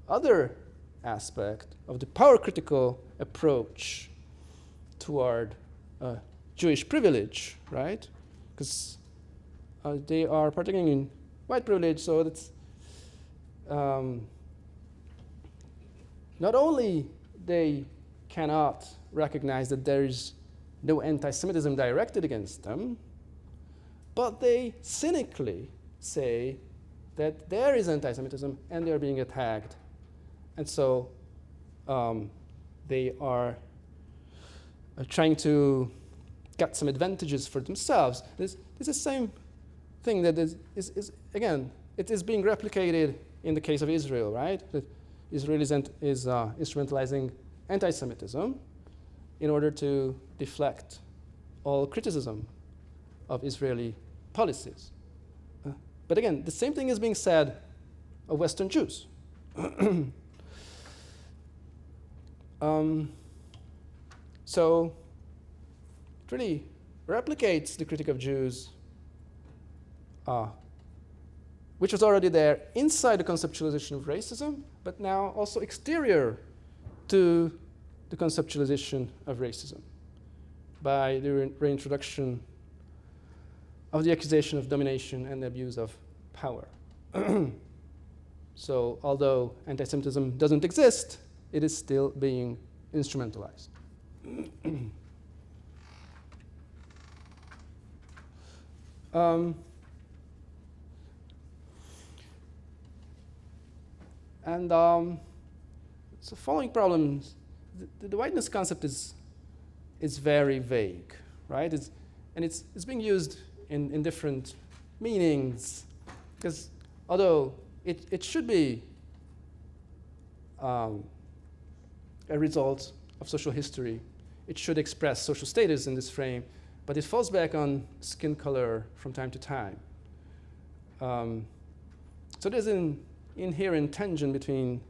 other aspect of the power-critical approach toward Jewish privilege, right? Because they are partaking in white privilege, so that's not only they cannot recognize that there is no anti-Semitism directed against them, but they cynically say that there is anti-Semitism and they are being attacked. And so they are trying to get some advantages for themselves. This is the same thing that is again, it is being replicated in the case of Israel, right? That Israel is instrumentalizing anti-Semitism in order to deflect all criticism of Israeli policies. But again, the same thing is being said of Western Jews. So it really replicates the critique of Jews, which was already there inside the conceptualization of racism, but now also exterior to the conceptualization of racism by the reintroduction of the accusation of domination and the abuse of power. So although anti-Semitism doesn't exist, it is still being instrumentalized. So following problems, the whiteness concept is very vague, right? It's being used in different meanings, because although it should be a result of social history, it should express social status in this frame, but it falls back on skin color from time to time. So there's an inherent tension between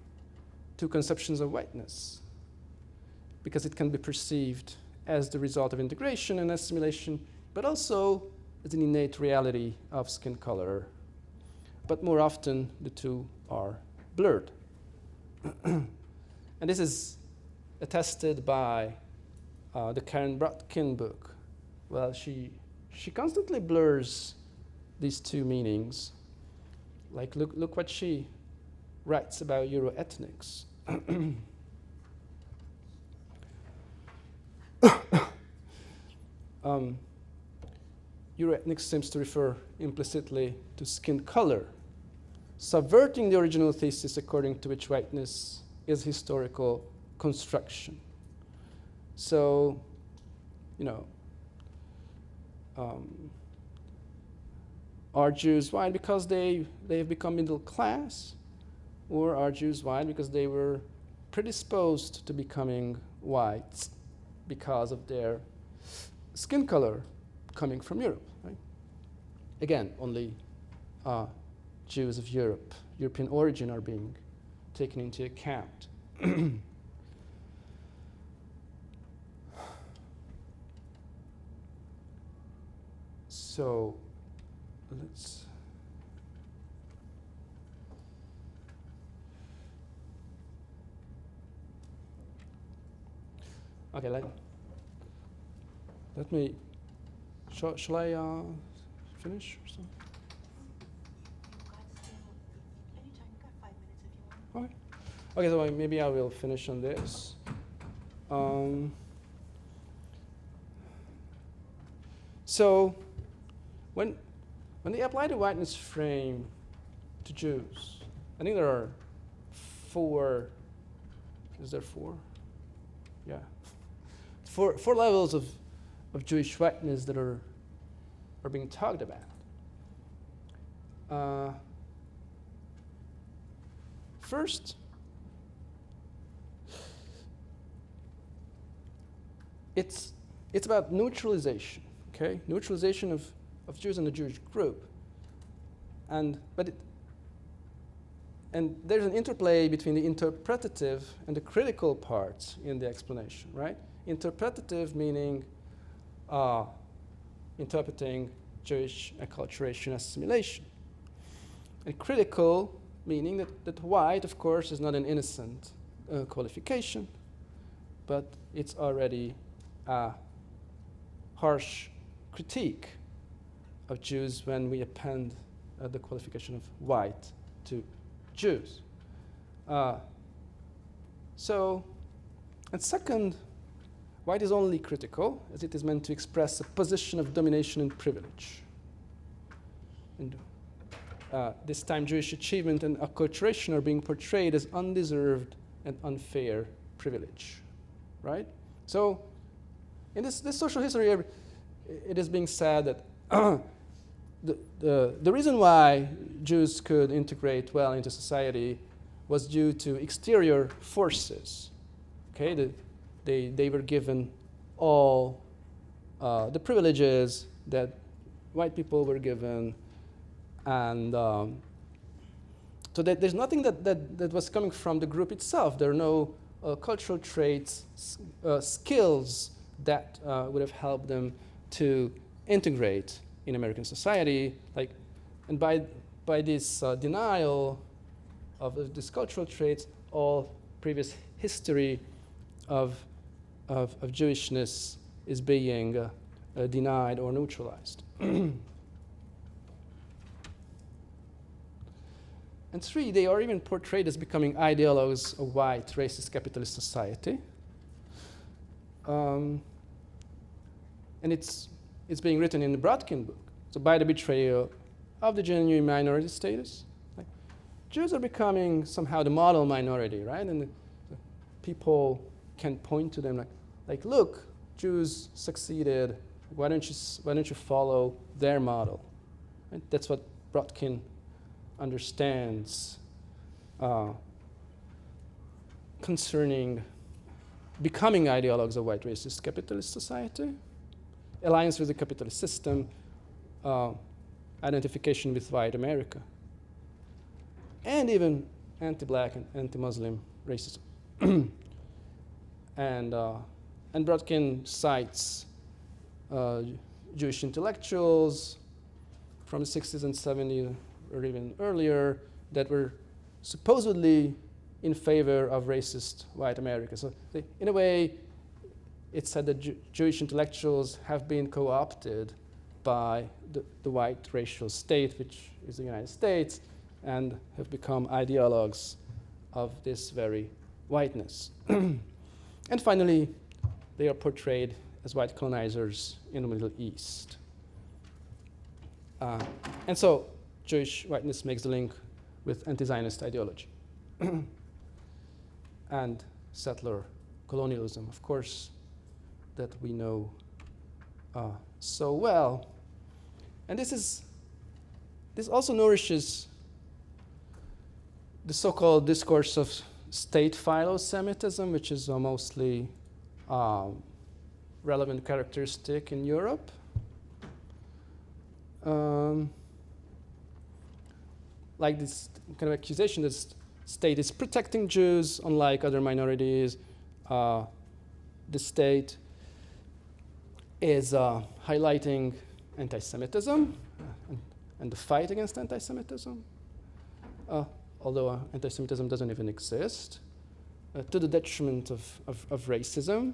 two conceptions of whiteness, because it can be perceived as the result of integration and assimilation, but also as an innate reality of skin color. But more often, the two are blurred. And this is attested by the Karen Brodkin book. Well, she constantly blurs these two meanings. Like, look what she writes about Euro-ethnics. Euro-ethnics seems to refer implicitly to skin color, subverting the original thesis according to which whiteness is historical construction. So you know, are Jews white because they've become middle class, or are Jews white because they were predisposed to becoming white because of their skin color coming from Europe, right? Again, only Jews of Europe, European origin, are being taken into account. So let's okay, let me shall I finish or something? Okay. Okay, so maybe I will finish on this. So when they apply the whiteness frame to Jews, I think there are four. Is there four? Yeah, four levels of Jewish whiteness that are being talked about. First, it's about neutralization. Okay, neutralization of Jews in the Jewish group, and there's an interplay between the interpretative and the critical parts in the explanation, right? Interpretative meaning interpreting Jewish acculturation, assimilation, and critical meaning that white, of course, is not an innocent qualification, but it's already a harsh critique of Jews when we append the qualification of white to Jews. And second, white is only critical as it is meant to express a position of domination and privilege. And this time, Jewish achievement and acculturation are being portrayed as undeserved and unfair privilege, right? So, in this social history, it is being said that the reason why Jews could integrate well into society was due to exterior forces. Okay, they were given all the privileges that white people were given, and so that there's nothing that was coming from the group itself. There are no cultural traits, skills that would have helped them to integrate in American society, and by this denial of these cultural traits, all previous history of Jewishness is being denied or neutralized. And three, they are even portrayed as becoming ideologues of white, racist, capitalist society. And it's being written in the Brodkin book. So by the betrayal of the genuine minority status, Jews are becoming somehow the model minority, right? And the people can point to them like, look, Jews succeeded. Why don't you follow their model? Right? That's what Brodkin understands concerning becoming ideologues of white racist capitalist society, alliance with the capitalist system, identification with white America, and even anti-black and anti-Muslim racism. And Brodkin cites Jewish intellectuals from the 60s and 70s, or even earlier, that were supposedly in favor of racist white America. So in a way, it's said that Jewish intellectuals have been co-opted by the white racial state, which is the United States, and have become ideologues of this very whiteness. And finally, they are portrayed as white colonizers in the Middle East. And so Jewish whiteness makes the link with anti-Zionist ideology and settler colonialism, of course, that we know so well. And this also nourishes the so-called discourse of state philo-Semitism, which is a mostly relevant characteristic in Europe. Like this kind of accusation that state is protecting Jews, unlike other minorities. The state is highlighting anti-Semitism and the fight against anti-Semitism, although anti-Semitism doesn't even exist, to the detriment of racism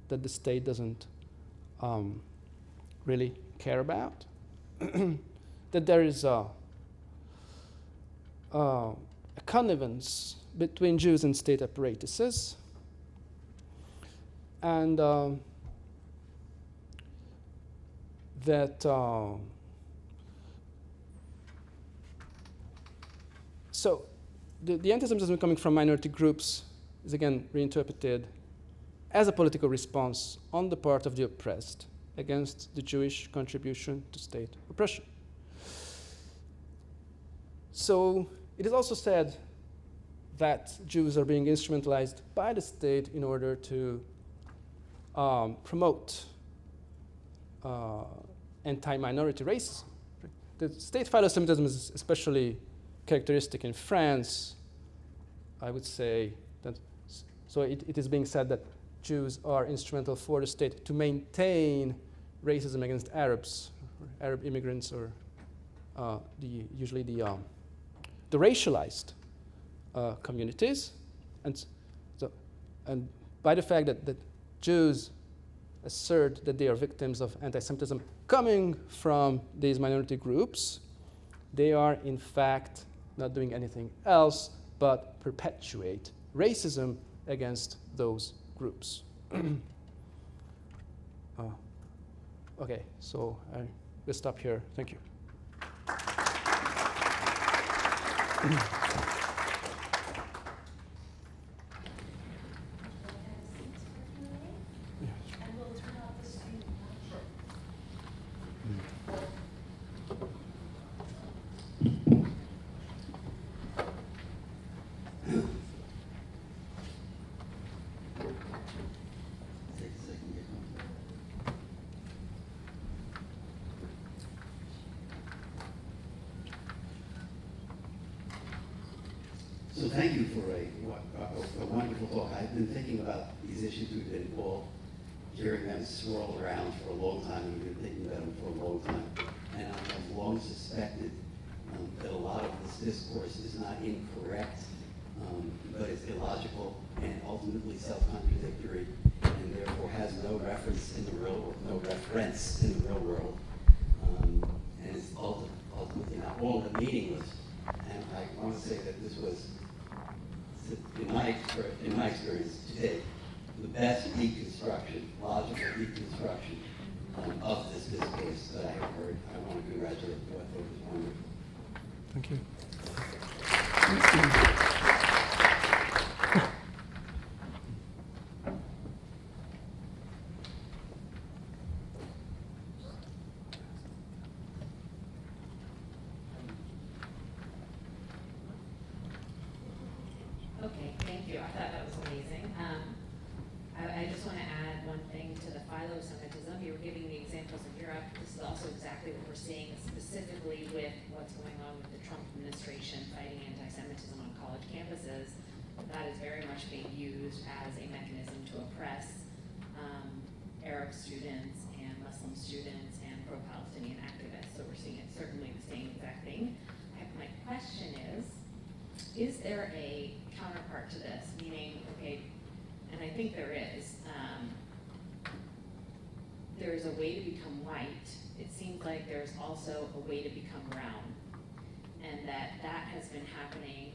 that the state doesn't really care about. That there is a connivance between Jews and state apparatuses, and that so the anti-Semitism coming from minority groups is again reinterpreted as a political response on the part of the oppressed against the Jewish contribution to state oppression. So it is also said that Jews are being instrumentalized by the state in order to promote anti-minority racism. The state philo-Semitism is especially characteristic in France. I would say that, so it is being said that Jews are instrumental for the state to maintain racism against Arabs, or Arab immigrants, or usually the racialized communities, and by the fact that Jews assert that they are victims of anti-Semitism coming from these minority groups, they are in fact not doing anything else but perpetuate racism against those groups. Okay, so I will stop here. Thank you. So thank you for a wonderful talk. I've been thinking about these issues we've been all hearing them swirl around for a long time. We've been thinking about them for a long time. And I've long suspected that a lot of this discourse is not incorrect, but it's illogical and ultimately self-contradictory, and therefore has no reference in the real world, and it's ultimately not all but meaningless. And I want to say that this was, in my experience today, the best deconstruction, logical deconstruction of this discourse that I have heard. I want to congratulate you. I thought it was wonderful. Thank you. Okay, thank you. I thought that was amazing. I just want to add one thing to the philo-Semitism. You were giving the examples of Europe. This is also exactly what we're seeing, specifically with what's going on with the Trump administration fighting anti-Semitism on college campuses. That is very much being used as a mechanism to oppress Arab students and Muslim students and pro-Palestinian activists. So we're seeing it certainly the same exact thing. My question is there a counterpart to this? Meaning, okay, and I think there is. There's a way to become white. It seems like there's also a way to become brown, and that has been happening.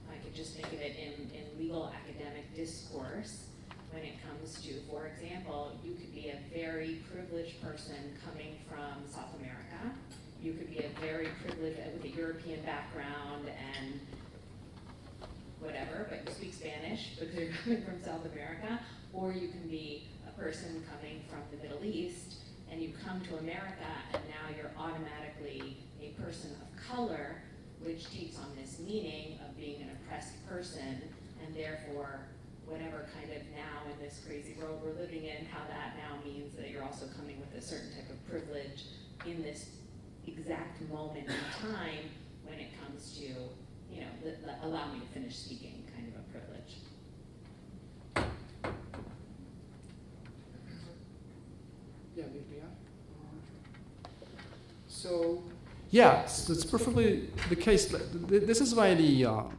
I could just think of it in legal academic discourse when it comes to, for example, you could be a very privileged person coming from South America. You could be a very privileged with a European background and whatever, but you speak Spanish because you're coming from South America, or you can be a a person coming from the Middle East, and you come to America, and now you're automatically a person of color, which takes on this meaning of being an oppressed person, and therefore, whatever kind of now in this crazy world we're living in, how that now means that you're also coming with a certain type of privilege in this exact moment in time when it comes to, you know, allow me to finish speaking kind of a privilege. Yeah, maybe. So, yeah, it's perfectly the case. This is why the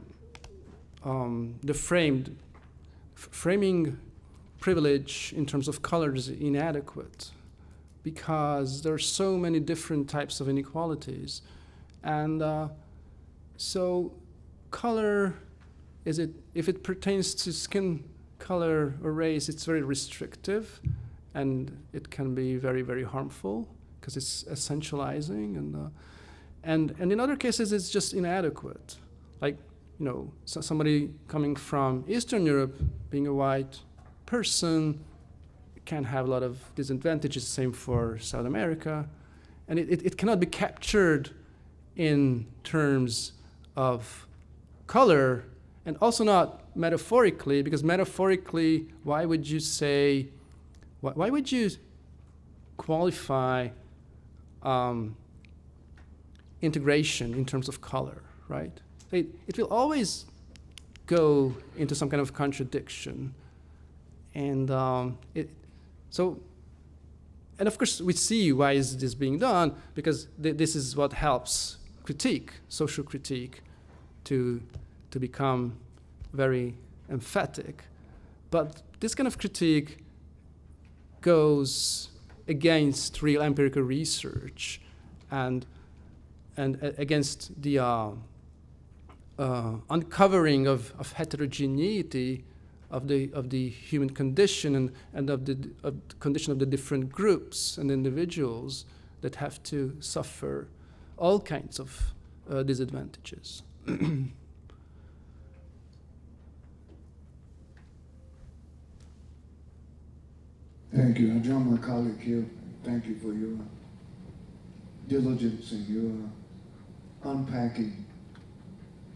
framing privilege in terms of color is inadequate, because there are so many different types of inequalities, and so color if it pertains to skin color or race, it's very restrictive, and it can be very, very harmful because it's essentializing, and in other cases it's just inadequate. Like, you know, somebody coming from Eastern Europe, being a white person, can have a lot of disadvantages. Same for South America, and it cannot be captured in terms of color, and also not metaphorically, because metaphorically, why would you qualify integration in terms of color, right? It will always go into some kind of contradiction, and and of course we see why is this being done, because this is what helps social critique, to become very emphatic. But this kind of critique goes against real empirical research and against the uncovering of heterogeneity of the human condition and of the condition of the different groups and individuals that have to suffer all kinds of disadvantages. Thank you. I join my colleague here. Thank you for your diligence and your unpacking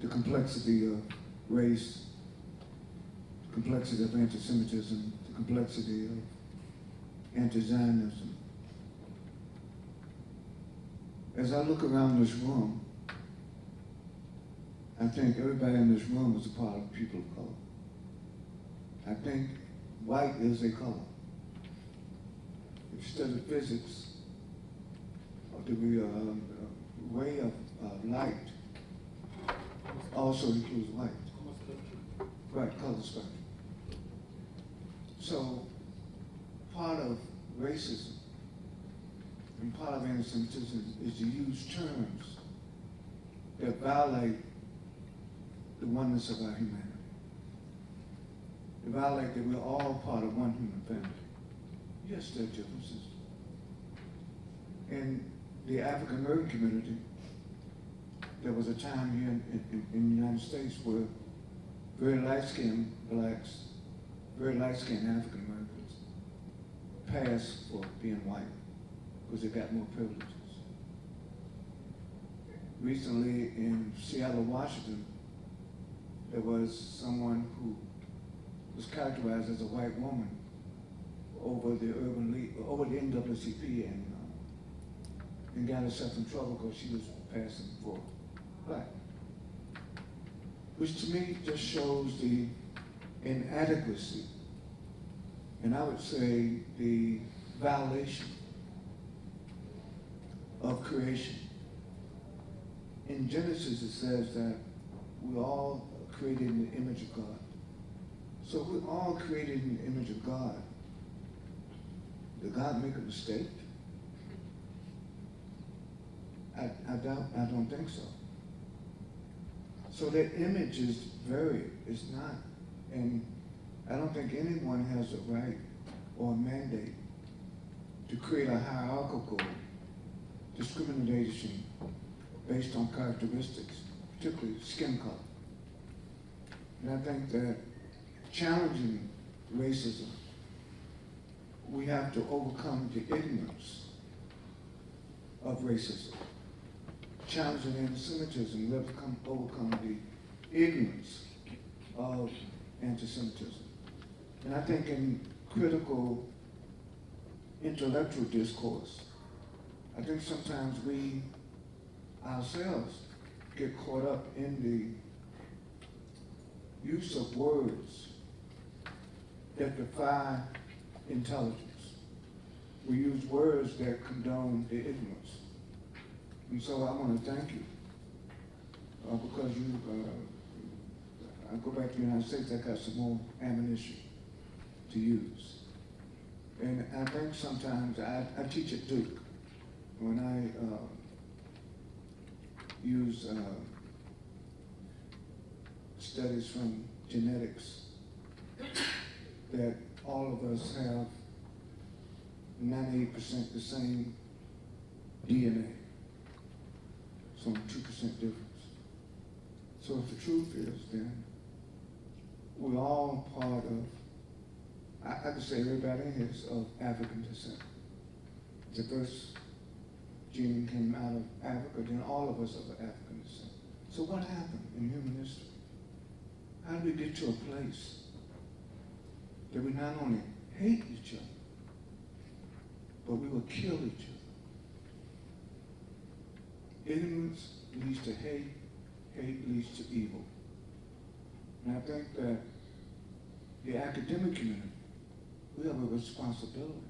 the complexity of race, the complexity of anti-Semitism, the complexity of anti-Zionism. As I look around this room, I think everybody in this room is a part of people of color. I think white is a color. If you study physics, the ray of light also includes white. Right, color spectrum. So part of racism and part of anti-Semitism is to use terms that violate the oneness of our humanity. They violate that we're all part of one human family. Yes, there are differences. In the African American community, there was a time here in the United States where very light-skinned blacks, very light-skinned African Americans passed for being white because they got more privileges. Recently in Seattle, Washington, there was someone who was characterized as a white woman over the urban league, over the NAACP, and got herself in trouble because she was passing for black. Which to me just shows the inadequacy, and I would say the violation of creation. In Genesis it says that we're all created in the image of God. So we're all created in the image of God. Did God make a mistake? I don't think so. So that image is it's not, and I don't think anyone has a right or a mandate to create a hierarchical discrimination based on characteristics, particularly skin color. And I think that challenging racism we have to overcome the ignorance of racism. Challenging anti-Semitism, we have to overcome the ignorance of anti-Semitism. And I think in critical intellectual discourse, I think sometimes we ourselves get caught up in the use of words that defy intelligence. We use words that condone the ignorance. And so I want to thank you because I go back to the United States, I got some more ammunition to use. And I think sometimes I teach at Duke. When I use studies from genetics, that all of us have 98% the same DNA, so 2% difference. So if the truth is, then we're all part of, I could say everybody in here is of African descent. The first gene came out of Africa, then all of us are of African descent. So what happened in human history? How did we get to a place that we not only hate each other, but we will kill each other? Ignorance leads to hate, hate leads to evil. And I think that the academic community, we have a responsibility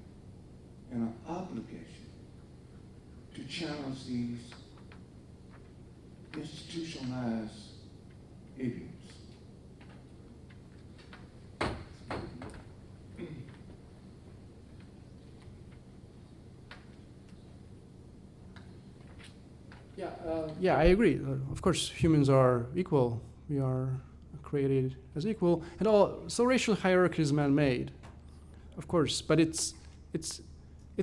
and an obligation to challenge these institutionalized ignorance. Yeah, I agree. Of course, humans are equal. We are created as equal, and so racial hierarchy is man-made, of course. But it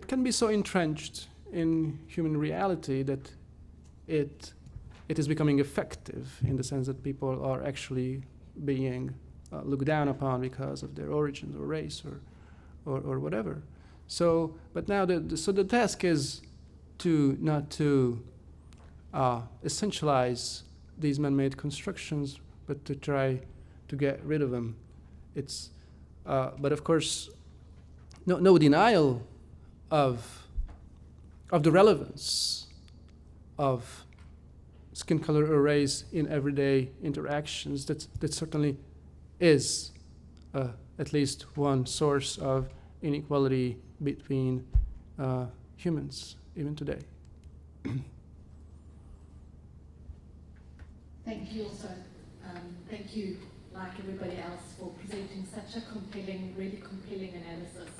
can be so entrenched in human reality that it is becoming effective in the sense that people are actually being looked down upon because of their origins or race or whatever. So, but now the task is not to essentialize these man-made constructions, but to try to get rid of them. But of course, no denial of the relevance of skin color or race in everyday interactions. That certainly is at least one source of inequality between humans, even today. Thank you also. Thank you, like everybody else, for presenting such a compelling, really compelling analysis.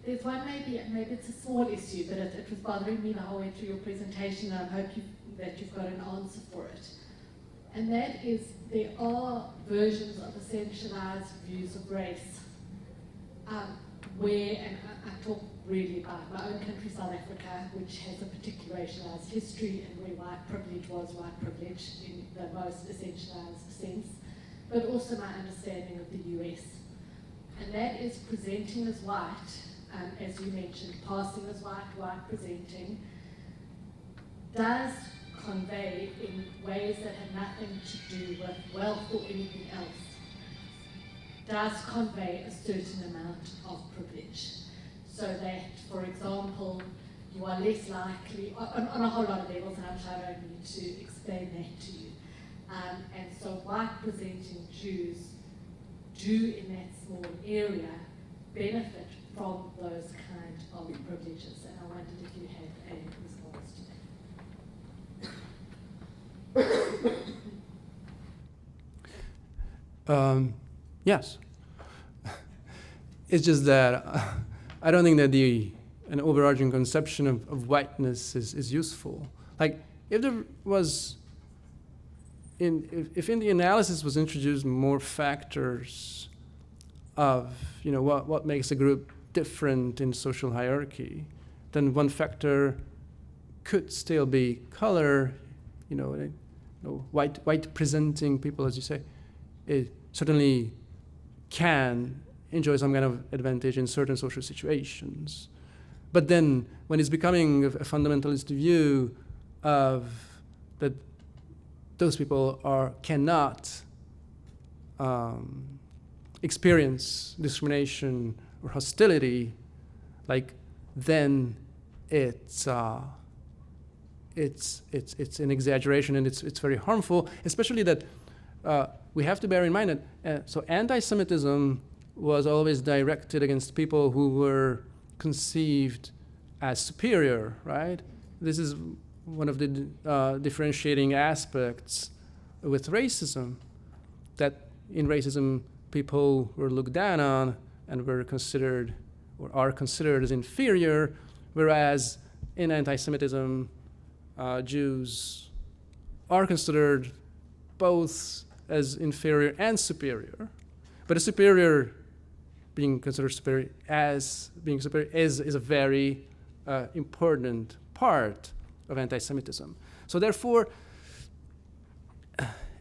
There's one, maybe it's a small issue, but it was bothering me the whole way through your presentation, and I hope that you've got an answer for it. And that is, there are versions of essentialized views of race where, and I talk really about my own country, South Africa, which has a particular racialized history and where white privilege was white privilege in the most essentialized sense, but also my understanding of the US. And that is presenting as white, as you mentioned, passing as white, white presenting, does convey in ways that have nothing to do with wealth or anything else, does convey a certain amount of privilege. So that, for example, you are less likely, on a whole lot of levels, and I'm sure I don't need to explain that to you. And so white presenting Jews do, in that small area, benefit from those kind of privileges. And I wondered if you had a response to that. Yes. It's just that I don't think that an overarching conception of whiteness is useful. Like, if there was, if in the analysis was introduced more factors of, what makes a group different in social hierarchy, then one factor could still be color, white presenting people, as you say, it certainly can enjoy some kind of advantage in certain social situations. But then when it's becoming a fundamentalist view of that those people cannot experience discrimination or hostility, like then it's an exaggeration, and it's very harmful, especially that we have to bear in mind that so anti-Semitism was always directed against people who were conceived as superior, right? This is one of the differentiating aspects with racism, that in racism people were looked down on and were considered or are considered as inferior, whereas in anti-Semitism, Jews are considered both as inferior and superior. But a superior, being considered superior as being superior, is a very important part of anti-Semitism. So therefore,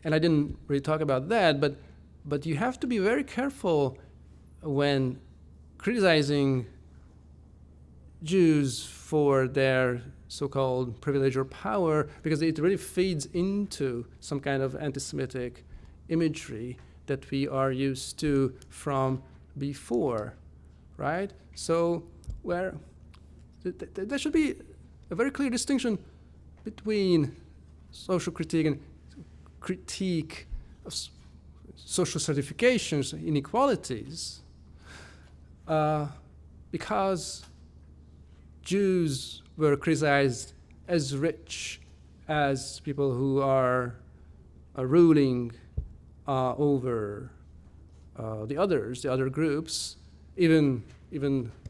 and I didn't really talk about that, but you have to be very careful when criticizing Jews for their so-called privilege or power, because it really feeds into some kind of anti-Semitic imagery that we are used to from before, right? So where there should be a very clear distinction between social critique and critique of social certifications, inequalities, because Jews were criticized as rich as people who are ruling over the other groups, even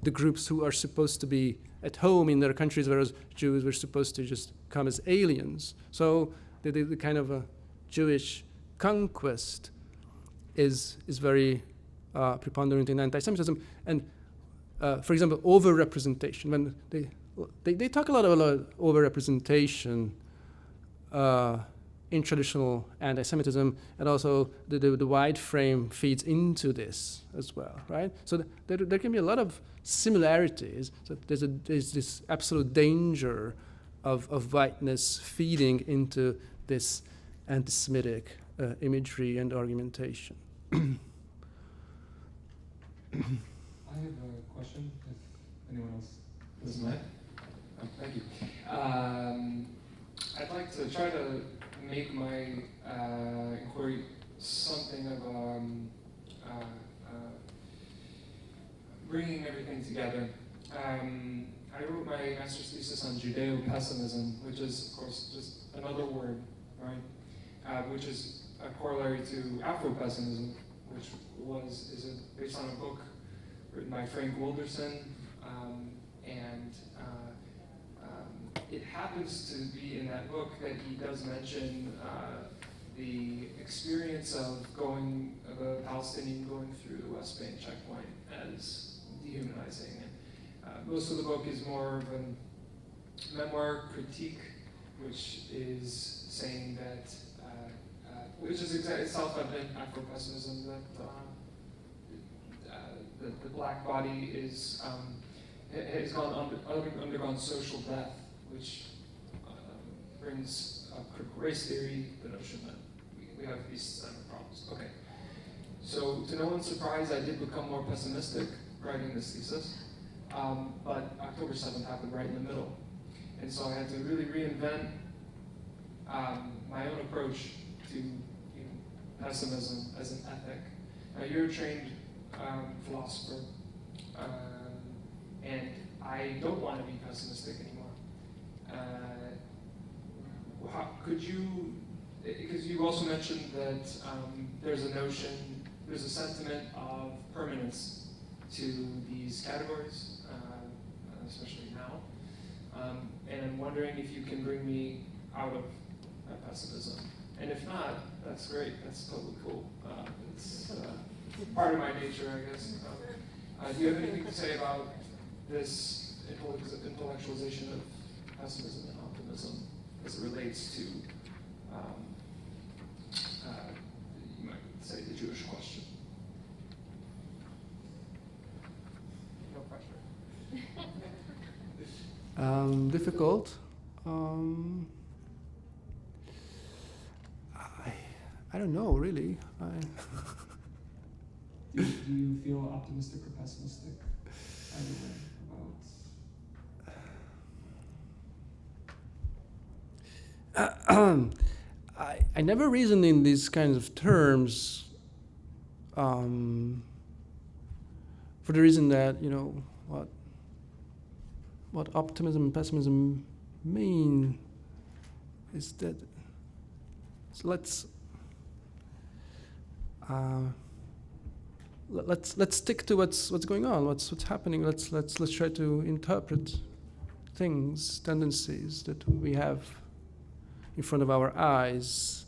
the groups who are supposed to be at home in their countries, whereas Jews were supposed to just come as aliens. So the kind of a Jewish conquest is very preponderant in anti-Semitism. And for example, overrepresentation. When they talk a lot about overrepresentation in traditional anti-Semitism, and also the wide frame feeds into this as well, right? So there can be a lot of similarities. So there's this absolute danger of whiteness feeding into this anti-Semitic imagery and argumentation. I have a question, if anyone else doesn't mind. Oh, thank you. I'd like to try to make my inquiry something of bringing everything together. I wrote my master's thesis on Judeo-pessimism, which is, of course, just another word, right? Which is a corollary to Afro-pessimism, which is based on a book written by Frank Wilderson, and it happens to be in that book that he does mention the experience of a Palestinian going through the West Bank checkpoint as dehumanizing. And most of the book is more of a memoir critique, which is saying that, which is self-evident Afro-pessimism, that the black body has undergone social death, which brings up critical race theory, the notion that we have these systemic problems. Okay, so to no one's surprise, I did become more pessimistic writing this thesis, but October 7th happened right in the middle. And so I had to really reinvent my own approach to pessimism as an ethic. Now, you're a trained philosopher, and I don't want to be pessimistic anymore. How could you, because you also mentioned that there's a sentiment of permanence to these categories, especially now. And I'm wondering if you can bring me out of that pessimism. And if not, that's great, that's totally cool. It's part of my nature, I guess. Do you have anything to say about this intellectualization of pessimism and optimism as it relates to, you might say, the Jewish question? difficult. I don't know, really. Do you feel optimistic or pessimistic either way about? I never reason in these kinds of terms for the reason that, you know, what optimism and pessimism mean is that, so let's stick to what's going on, what's happening. Let's try to interpret things, tendencies that we have in front of our eyes,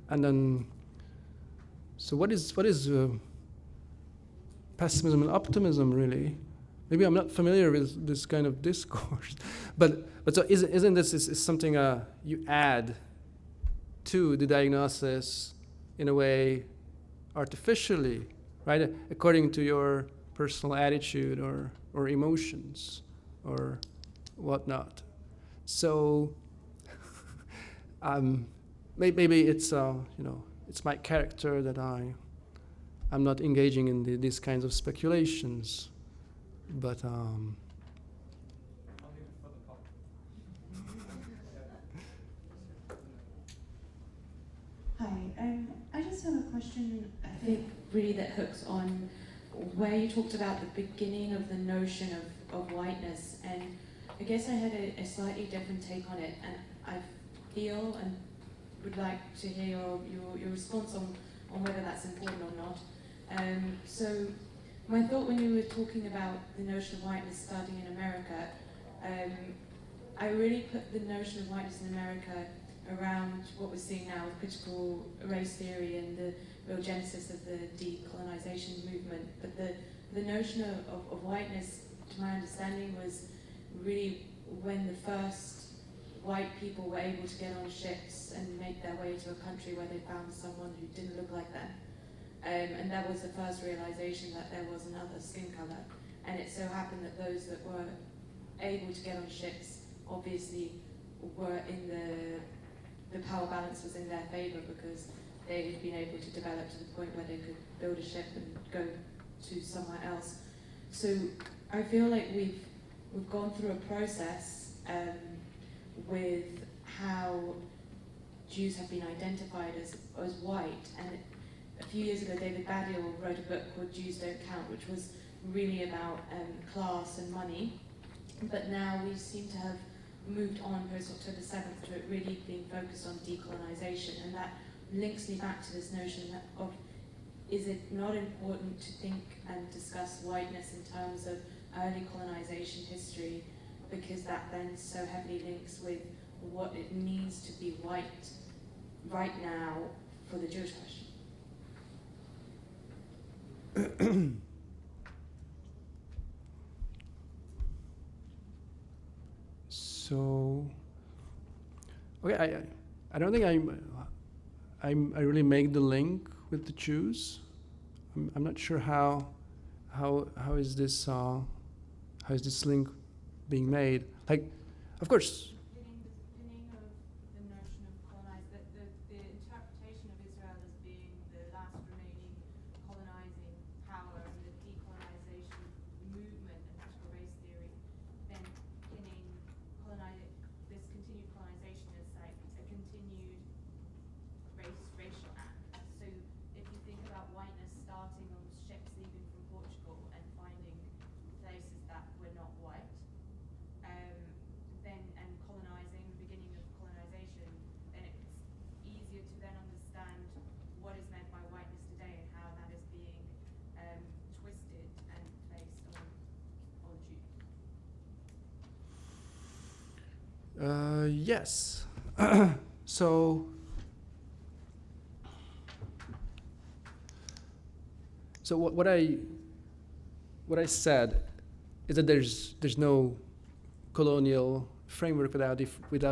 and then. So what is pessimism and optimism really? Maybe I'm not familiar with this kind of discourse, but so isn't this is something you add to the diagnosis in a way artificially, right? According to your personal attitude or emotions or whatnot. So maybe it's it's my character that I'm not engaging in these kinds of speculations, but Hi, I just have a question, I think, really that hooks on where you talked about the beginning of the notion of whiteness, and I guess I had a slightly different take on it, and I feel and would like to hear your response on whether that's important or not. So my thought when you were talking about the notion of whiteness starting in America, I really put the notion of whiteness in America around what we're seeing now with critical race theory and the real genesis of the decolonization movement. But the notion of whiteness, to my understanding, was really when the first white people were able to get on ships and make their way to a country where they found someone who didn't look like them. And that was the first realization that there was another skin color. And it so happened that those that were able to get on ships obviously were in the power balance was in their favor because they had been able to develop to the point where they could build a ship and go to somewhere else. So I feel like we've gone through a process with how Jews have been identified as white, and a few years ago David Baddiel wrote a book called Jews Don't Count, which was really about class and money, but now we seem to have moved on post-October 7th to it really being focused on decolonization, and that links me back to this notion of, is it not important to think and discuss whiteness in terms of early colonization history, because that then so heavily links with what it means to be white right now for the Jewish question. So, okay, I don't think I really make the link with the Jews. I'm not sure how is this link being made? Like, of course. The beginning of the notion of the interpretation of Israel as being the last remaining colonizing power, and the decolonization movement and critical race theory, then pinning this continued colonization as like a continued racial act. So if you think about whiteness starting on ships leaving from Portugal and finding places that were not white, then and colonizing, the beginning of colonization, then it's easier to then understand what is meant by whiteness today and how that is being twisted and placed on Jews. Yes. So what I said is that there's no colonial framework without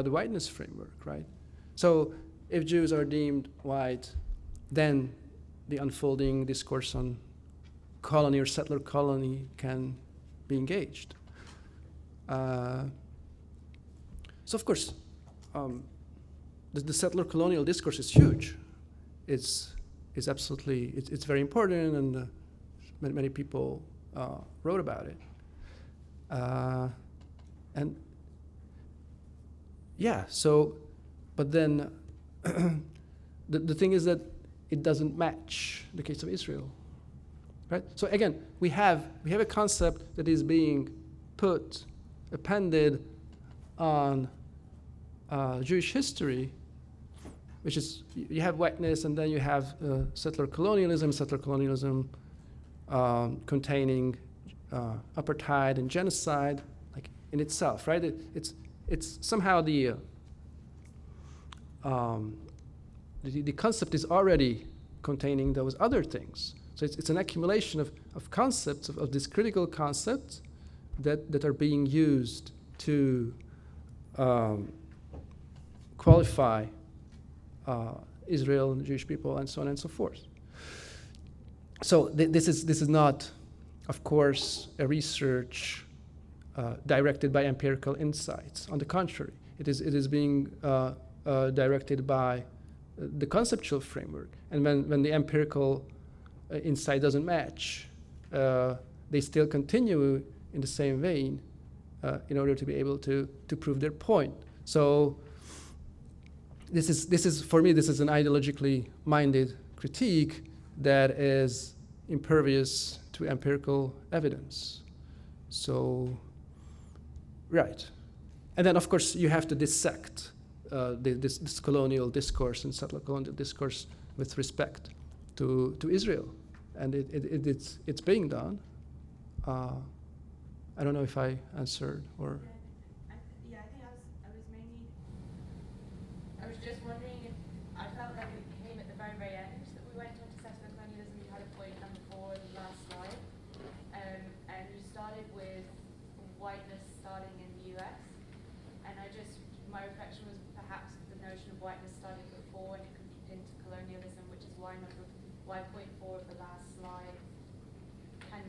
the whiteness framework, right? So if Jews are deemed white, then the unfolding discourse on colony or settler colony can be engaged. So of course, the settler colonial discourse is huge. It's absolutely, it's very important, and many people wrote about it. And yeah, so, but then the thing is that it doesn't match the case of Israel, right? So again, we have a concept that is being appended on Jewish history, which is, you have whiteness, and then you have settler colonialism containing apartheid and genocide, like in itself, right? It's somehow the concept is already containing those other things. So it's an accumulation of concepts, of these critical concepts that are being used to qualify Israel and the Jewish people, and so on and so forth. So this is not, of course, a research directed by empirical insights. On the contrary, it is being directed by the conceptual framework. And when the empirical insight doesn't match, they still continue in the same vein in order to be able to prove their point. So this is for me, this is an ideologically minded critique that is impervious to empirical evidence. So, right. And then, of course, you have to dissect this colonial discourse and settler colonial discourse with respect to Israel. And it's being done. I don't know if I answered or... Yeah, I think I was just wondering if, I felt like it came at the very, very end that we went on to settler colonialism. You had a point number 4 in the last slide. And you started with whiteness starting in the US. And my reflection was perhaps the notion of whiteness starting before and it could be pinned to colonialism, which is why point 4 of the last slide can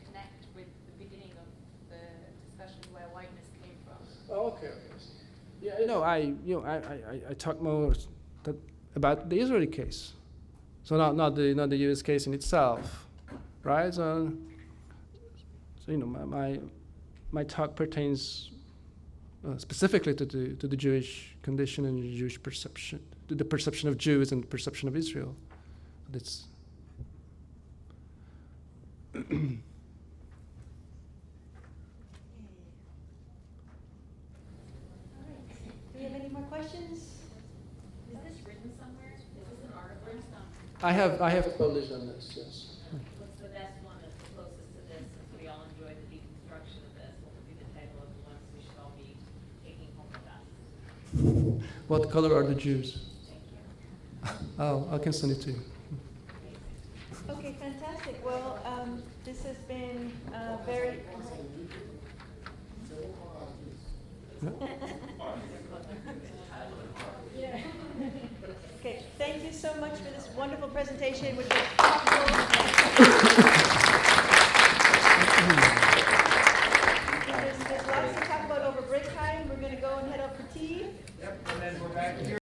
connect with the beginning of the discussion where whiteness came from. Oh, okay. Yeah, I talk more about the Israeli case, so not the U.S. case in itself, right? So my talk pertains specifically to the Jewish condition and the Jewish perception, to the perception of Jews and perception of Israel. That's Do we have any more questions? Is this written somewhere? Is this an article or something? I have published on this, yes. What's the best one that's the closest to this, since we all enjoyed the deconstruction of this? What would be the title of the ones we should all be taking home with us? What color are the Jews? Thank you. Oh, I can send it to you. Okay, fantastic. Well, this has been very... Okay, thank you so much for this wonderful presentation, which was